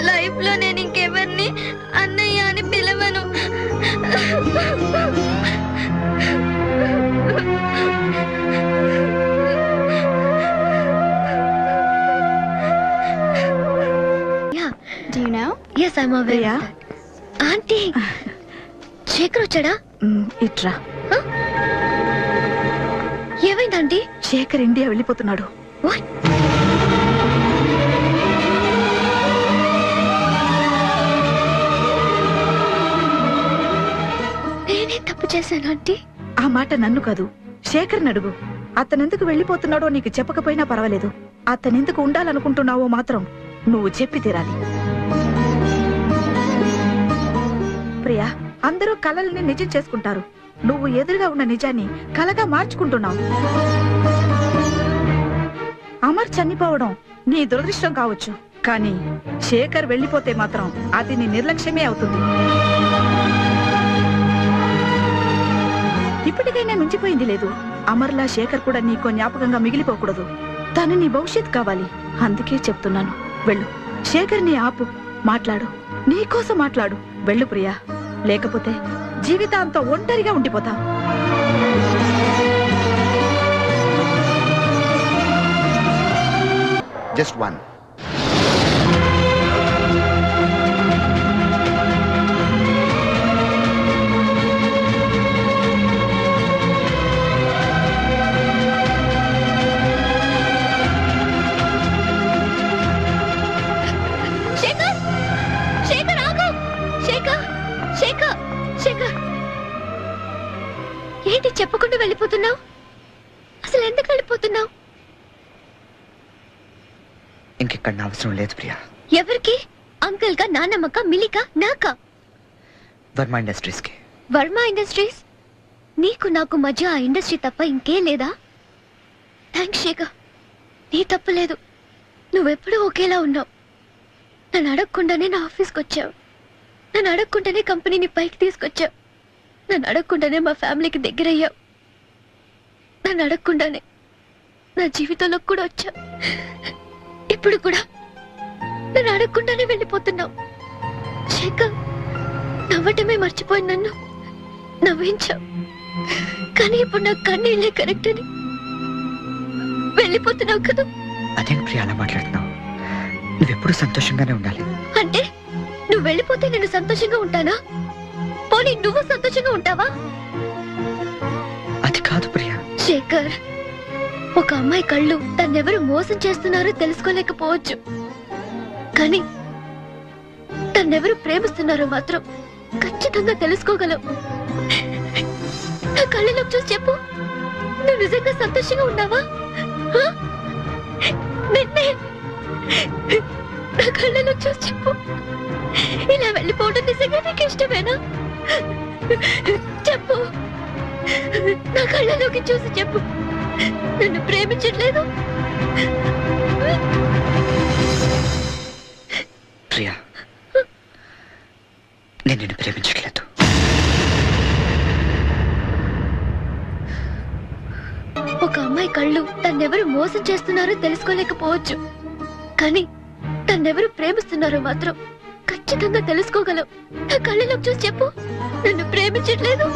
లైఫ్ లో నేను ఇంకెవరిని అన్నయ్య అని పిలవను. Do you know? Yes, I'm aware. Aunty, Shekhar వచ్చాడా? ఇట్రా. ఏమైంది ఆంటీ? శేఖర్ ఇండియా వెళ్ళిపోతున్నాడు. నేనే తప్పు చేశాను ఆంటీ. ఆ మాట నన్ను కాదు, శేఖర్ని అడుగు. అతనెందుకు వెళ్ళిపోతున్నాడో నీకు చెప్పకపోయినా పర్వాలేదు. అతనెందుకు ఉండాలనుకుంటున్నావో మాత్రం నువ్వు చెప్పి తీరాలి. ప్రియా, అందరూ కలల్ని నిజం చేసుకుంటారు. నువ్వు ఎదురుగా ఉన్న నిజాన్ని కలగా మార్చుకుంటున్నావు. అమర్ చనిపోవడం నీ దురదృష్టం కావచ్చు, కానీ శేఖర్ వెళ్ళిపోతే మాత్రం అది నీ నిర్లక్ష్యమే అవుతుంది. ఇప్పటికైనా మించిపోయింది లేదు. అమర్లా శేఖర్ కూడా నీకో జ్ఞాపకంగా మిగిలిపోకూడదు. తను నీ భవిష్యత్ కావాలి. అందుకే చెప్తున్నాను, వెళ్ళు. శేఖర్ ని ఆపు, మాట్లాడు, నీకోసం మాట్లాడు. వెళ్ళు ప్రియా, లేకపోతే జీవితాంతం ఒంటరిగా ఉండిపోతావు. Just one. శేఖర్, శేఖర్ ఆగు. శేఖర్, శేఖర్, శేఖర్, ఏంటి చెప్పకుండా వెళ్ళిపోతున్నావు? అసలు ఎందుకు వెళ్ళిపోతున్నావు? ఇంకెక్కడ నా అవసరం లేదు ప్రియా. ఎవరికి? అంకుల్ కా, నాన్నమ్మక, మిలికా, నాకా? వర్మ ఇండస్ట్రీస్ కి. వర్మ ఇండస్ట్రీస్? నీకు నాకు మధ్య ఆ ఇండస్ట్రీ తప్ప ఇంకేం లేదా? థ్యాంక్స్ శేఖర్, నీ తప్పు లేదు. నువ్వెప్పుడూ ఒకేలా ఉన్నావు. నన్ను అడగకుండానే నా ఆఫీస్కి వచ్చావు. నన్ను అడగకుండానే కంపెనీని పైకి తీసుకొచ్చావు. నన్ను అడగకుండానే మా ఫ్యామిలీకి దగ్గరయ్యావు. నన్ను అడగకుండానే నా జీవితంలో కూడా వచ్చావు. ఇప్పుడు కూడా నన్ను అడగకుండానే వెళ్ళిపోతున్నావు. శేఖర్, నవ్వటమే మర్చిపోయి నన్ను నవ్వించావు. కానీ ఇప్పుడు నా కన్నీళ్ళే కరెక్ట్ అని వెళ్ళిపోతున్నావు కదా. అదేంటి ప్రియా అలా మాట్లాడుతున్నావు? నువ్వెప్పుడు సంతోషంగానే ఉండాలి. అంటే నువ్వు వెళ్ళిపోతే నేను సంతోషంగా ఉంటానా? పోనీ నువ్వు సంతోషంగా ఉంటావా? అది కాదు ప్రియా. శేఖర్, ఒక అమ్మాయి కళ్ళు తన్నెవరు మోసం చేస్తున్నారో తెలుసుకోలేకపోవచ్చు, కానీ తన్నెవరు ప్రేమిస్తున్నారో మాత్రం ఖచ్చితంగా తెలుసుకోగలవు. నా కళ్ళలో చూసి చెప్పు, నువ్వు నిజంగా సంతోషంగా ఉన్నావా? నిన్నే నా కళ్ళలో చూసి చెప్పు, ఇలా వెళ్ళిపోవడం నిజంగా నీకు ఇష్టమేనా? చెప్పు, నా కళ్ళలోకి చూసి చెప్పు, నన్ను ప్రేమించట్లేదు. ప్రియా, నేను నిన్ను ప్రేమించట్లేదు. ఒక అమ్మాయి కళ్ళు తన్నెవరు మోసం చేస్తున్నారో తెలుసుకోలేకపోవచ్చు, కానీ తన్నెవరు ప్రేమిస్తున్నారో మాత్రం ఖచ్చితంగా తెలుసుకోగలవు. నా కళ్ళలోకి చూసి చెప్పు, నన్ను ప్రేమించట్లేదు.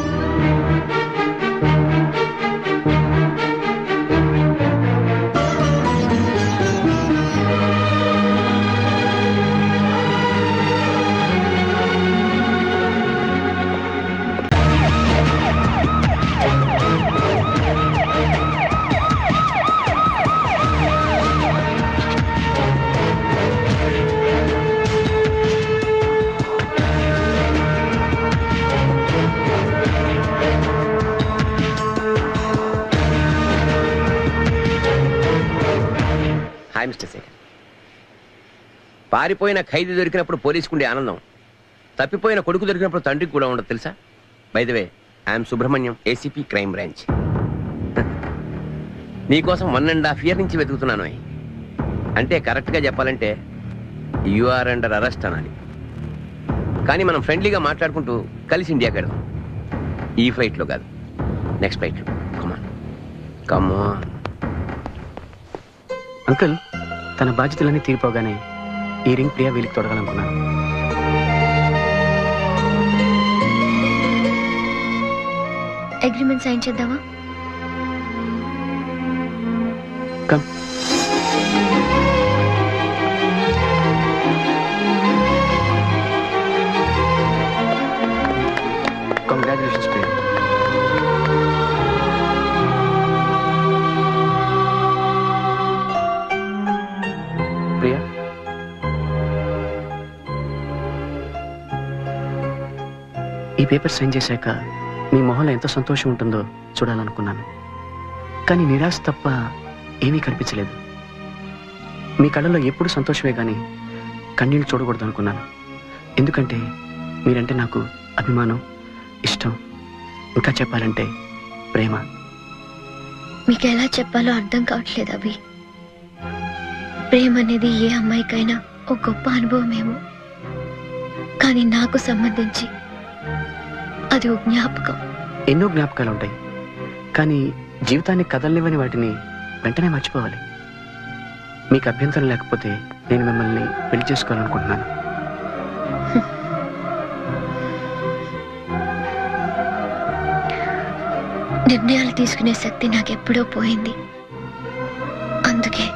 Hi mister Shekhar. పారిపోయిన ఖైదీ దొరికినప్పుడు పోలీసుకుండే ఆనందం తప్పిపోయిన కొడుకు దొరికినప్పుడు తండ్రికి కూడా ఉండదు తెలుసా? By the way, I'm Subrahmanyam, ACP crime branch. నీకోసం 1.5 years నుంచి వెతుకుతున్నాను. అంటే కరెక్ట్గా చెప్పాలంటే యు ఆర్ అండర్ అరెస్ట్ అనాలి. కానీ మనం ఫ్రెండ్లీగా మాట్లాడుకుంటూ కలిసి ఇండియాకి వెళ్దాం. ఈ ఫ్లైట్లో కాదు, నెక్స్ట్ ఫ్లైట్లో. కమాన్ కమాన్. అంకుల్, తన బాధ్యతలన్నీ తీరిపోగానే ఈ రింగ్ ప్రియా వీలికి తొడగాలనుకున్నాను. అగ్రిమెంట్ సైన్ చేద్దామా? కమ్. కంగ్రాచులేషన్స్ ప్రియా. ప్రియా, ఈ పేపర్ సైన్ చేశాక మీ మొహంలో ఎంత సంతోషం ఉంటుందో చూడాలనుకున్నాను. కానీ నిరాశ తప్ప ఏమీ కనిపించలేదు. మీ కళ్ళలో ఎప్పుడు సంతోషమే కానీ కన్నీళ్ళు చూడకూడదు అనుకున్నాను. ఎందుకంటే మీరంటే నాకు అభిమానం, ఇష్టం, ఇంకా చెప్పాలంటే ప్రేమ. మీకు ఎలా చెప్పాలో అర్థం కావట్లేదు అభి. ప్రేమ అనేది ఏ అమ్మాయికైనా ఒక గొప్ప అనుభవమేమో, కానీ నాకు సంబంధించి అది ఒక జ్ఞాపకం. ఎన్నో జ్ఞాపకాలు ఉంటాయి, కానీ జీవితాన్ని కదలనివ్వని వాటిని వెంటనే మర్చిపోవాలి. మీకు అభ్యంతరం లేకపోతే నేను మిమ్మల్ని పెళ్లి చేసుకోవాలనుకుంటున్నాను. నిర్ణయాలు తీసుకునే శక్తి నాకెప్పుడో పోయింది. అందుకే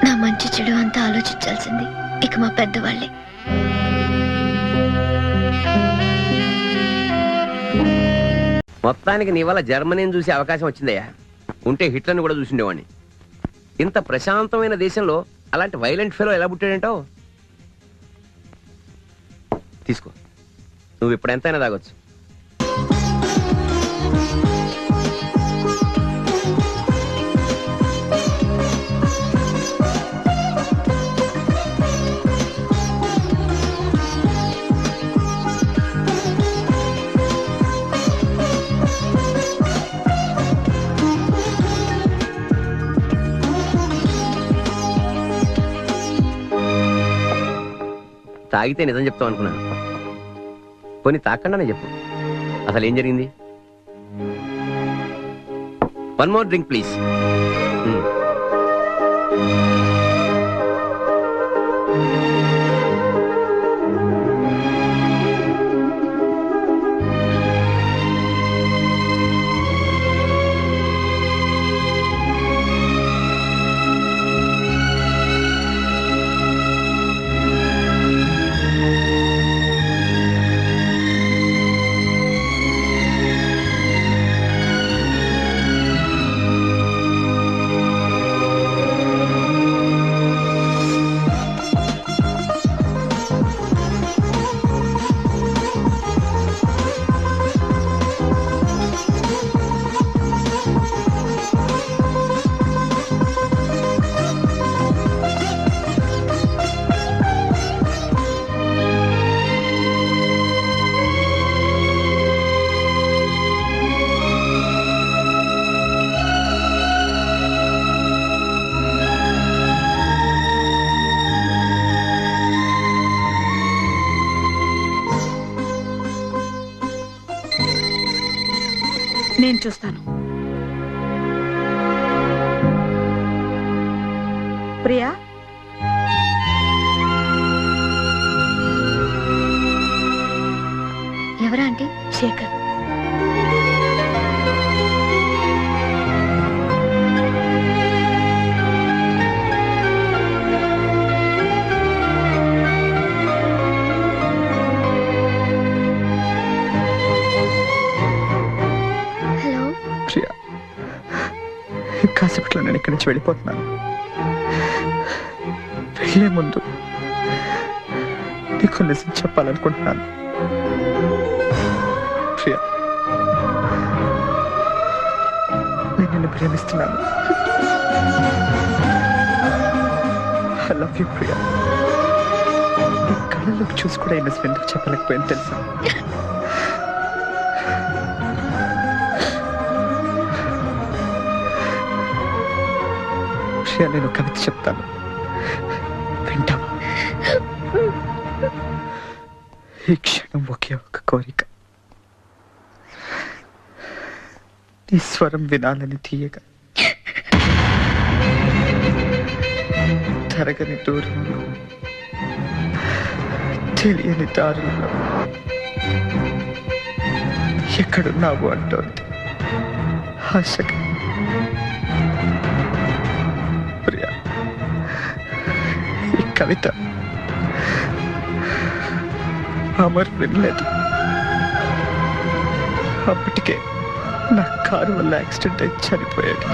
నా మంచి చెడు అంతా ఆలోచించాల్సింది ఇక మా పెద్దవాళ్ళే. మొత్తానికి నీ వల్ల జర్మనీని చూసే అవకాశం వచ్చిందయ్యా. ఉంటే హిట్లర్ని కూడా చూసిండేవాడిని. ఇంత ప్రశాంతమైన దేశంలో అలాంటి వైలెంట్ ఫెలో ఎలా పుట్టాడంటావు? తీసుకో, నువ్వు ఇప్పుడు ఎంతైనా తాగొచ్చు. తాగితే నిజం చెప్తావు అనుకున్నాను. కొన్ని తాకండానే చెప్పు, అసలు ఏం జరిగింది? 1 more drink ప్లీజ్. నేను చూస్తాను. ప్రియా, శేఖర్. హలో ప్రియా, కాసేపట్లో నేను ఇక్కడి నుంచి వెళ్ళిపోతున్నాను. వెళ్ళే ముందు నీకు నిజం చెప్పాలనుకుంటున్నాను. ప్రియా, నేను నిన్ను ప్రేమిస్తున్నాను. I love you Priya. నీ కళ్ళలోకి చూసి కూడా ఈ నిజం ఎందుకు చెప్పలేకపోయింది తెలుసా? ప్రియా, నేను కవిత చెప్తాను, వింటావా? ఈ క్షణం ఒకే ఒక కోరిక, నీ స్వరం వినాలని తీయగా. తరగని దూరంలో, తెలియని దారులలో ఎక్కడున్నావు అంటోంది ఆశగా. ప్రియా, ఈ కవిత అమర్ వినలేదు. అప్పటికే నా కారు వల్ల యాక్సిడెంట్ అయి చనిపోయాడు.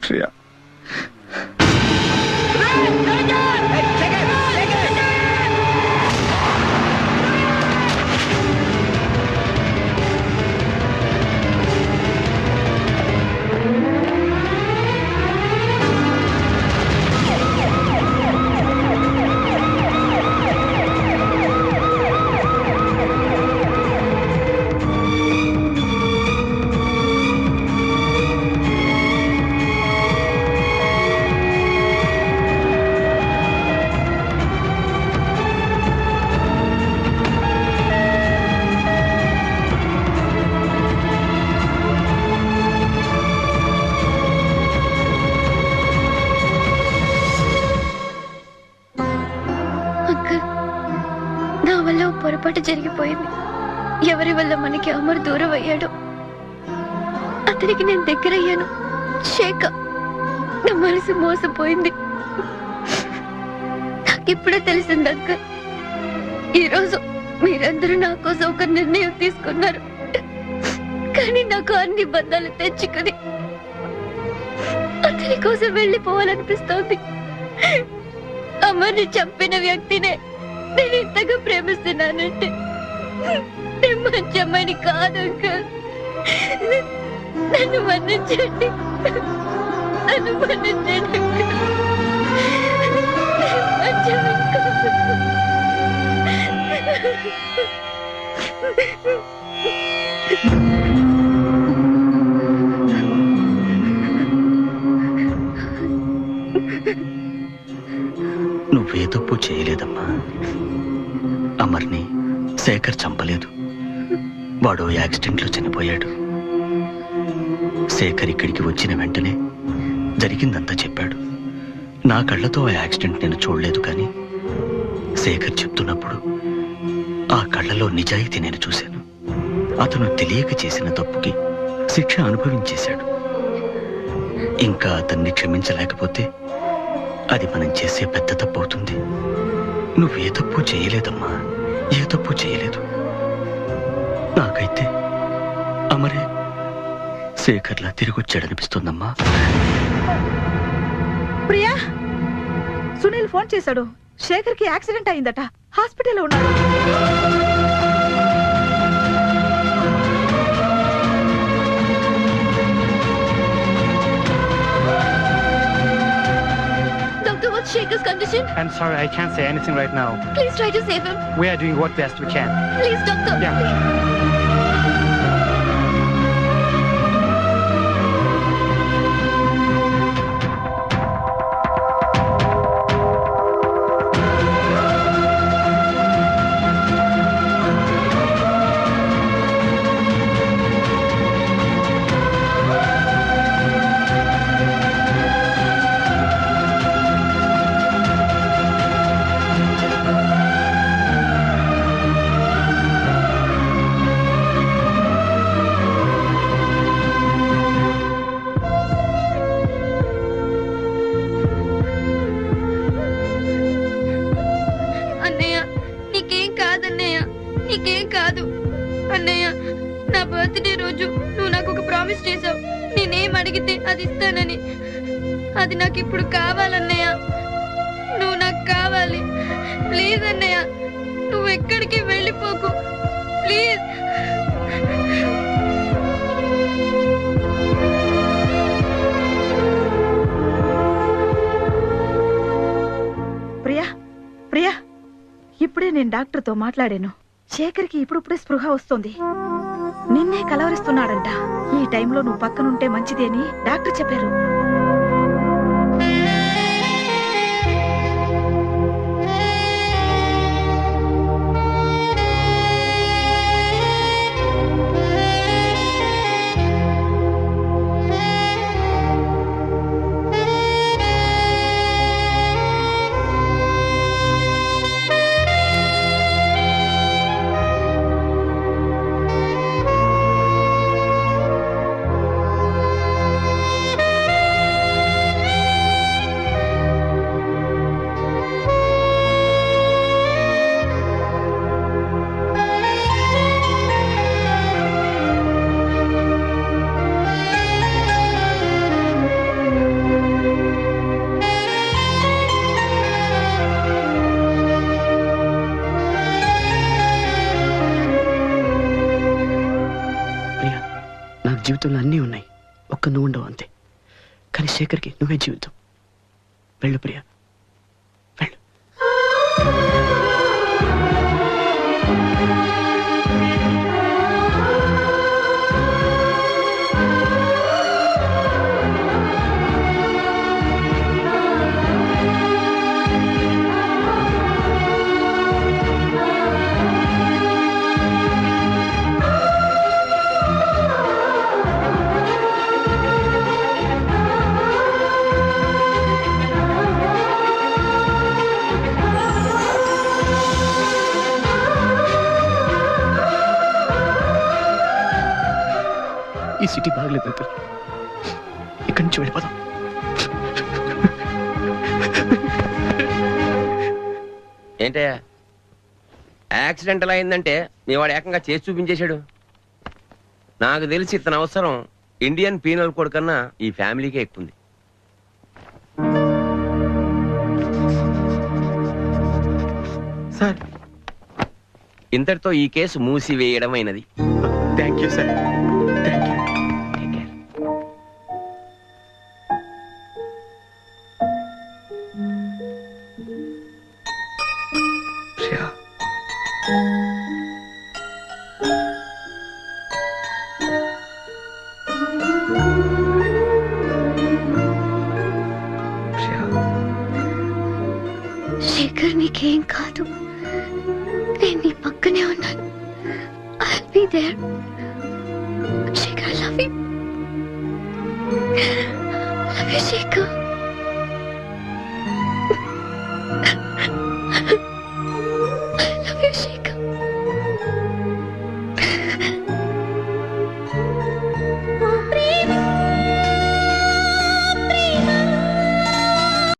ప్రియా, పొరపాటు జరిగిపోయింది. ఎవరి వల్ల మనకి అమర్ దూరం అయ్యాడు. అతనికి నేను దగ్గరయ్యాను. శేఖర్, నా మనసు మోసపోయింది. నాకిప్పుడే తెలిసింది అంకుల్. ఈరోజు మీరందరూ నా కోసం ఒక నిర్ణయం తీసుకున్నారు. కానీ నాకు అన్ని బంధాలు తెచ్చుకుని అతని కోసం వెళ్ళిపోవాలనిపిస్తోంది. అమర్ని చంపిన వ్యక్తినే నేను ఇంతగా ప్రేమిస్తున్నానంటే నేను మంచి అమ్మాయిని కాదు అంకుల్. నన్ను మన్నించండి, నన్ను మన్నించండి. మంచి అమ్మాయిని కాదు. నువ్వే తప్పు చేయలేదమ్మా. అమర్ని శేఖర్ చంపలేదు. వాడు యాక్సిడెంట్లో చనిపోయాడు. శేఖర్ ఇక్కడికి వచ్చిన వెంటనే జరిగిందంతా చెప్పాడు. నా కళ్ళతో ఆ యాక్సిడెంట్ నేను చూడలేదు, కానీ శేఖర్ చెప్తున్నప్పుడు ఆ కళ్ళలో నిజాయితీ నేను చూశాను. అతను తెలియక చేసిన తప్పుకి శిక్ష అనుభవించేశాడు. ఇంకా అతన్ని క్షమించలేకపోతే అది మనం చేసే పెద్ద తప్పు అవుతుంది. నువ్వే తప్పు చేయలేదమ్మా, ఏ తప్పు చేయలేదు. నాకైతే అమరే శేఖర్లా తిరిగొచ్చాడనిపిస్తుందమ్మా. ప్రియా, సునీల్ ఫోన్ చేశాడు. శేఖర్ కి యాక్సిడెంట్ అయిందట, హాస్పిటల్లో ఉన్నాడు. Doctor, what's Shekhar's condition? I'm sorry, I can't say anything right now. Please try to save him. We are doing what best we can. Please, doctor. Yeah. నీకేం కాదు. అన్నయ్య, నా బర్త్డే రోజు నువ్వు నాకు ఒక ప్రామిస్ చేసావు, నేనేం అడిగితే అది ఇస్తానని. అది నాకు ఇప్పుడు కావాలన్నయ్య. నువ్వు నాకు కావాలి. ప్లీజ్ అన్నయ్య, నువ్వు ఎక్కడికి వెళ్ళిపోకు ప్లీజ్. ప్రియా, ప్రియా, ఇప్పుడే నేను డాక్టర్తో మాట్లాడాను. శేఖర్కి ఇప్పుడిప్పుడే స్పృహ వస్తుంది. నిన్నే కలవరిస్తున్నాడంట. ఈ టైంలో నువ్వు పక్కనుంటే మంచిది అని డాక్టర్ చెప్పారు. జీవితంలో అన్నీ ఉన్నాయి, ఒక్క నువ్వు ఉండవు అంతే. కానీ శేఖర్కి నువ్వే జీవితం. వెళ్ళు ప్రియా, వెళ్ళు. ఈ సిటీ బాగలేదు పీపుల్, ఇక్కడి నుంచి వెళ్ళిపోదాం. ఏంటయ్యా యాక్సిడెంటల్ అయిందంటే మీ వాడు ఏకంగా చేసి చూపించేశాడు. నాకు తెలిసి ఇతని అవసరం ఇండియన్ పీనల్ కోడ్ కన్నా ఈ ఫ్యామిలీకే ఎక్కువ. సార్, ఇంతటితో ఈ కేసు మూసివేయడమైనది. Thank you sir. శేఖర్, నీకేం కాదు. నేను నీ పక్కనే ఉన్నాను. I'll be there. Shekhar, I love you. Love you, Shekhar. I love you, Shekhar.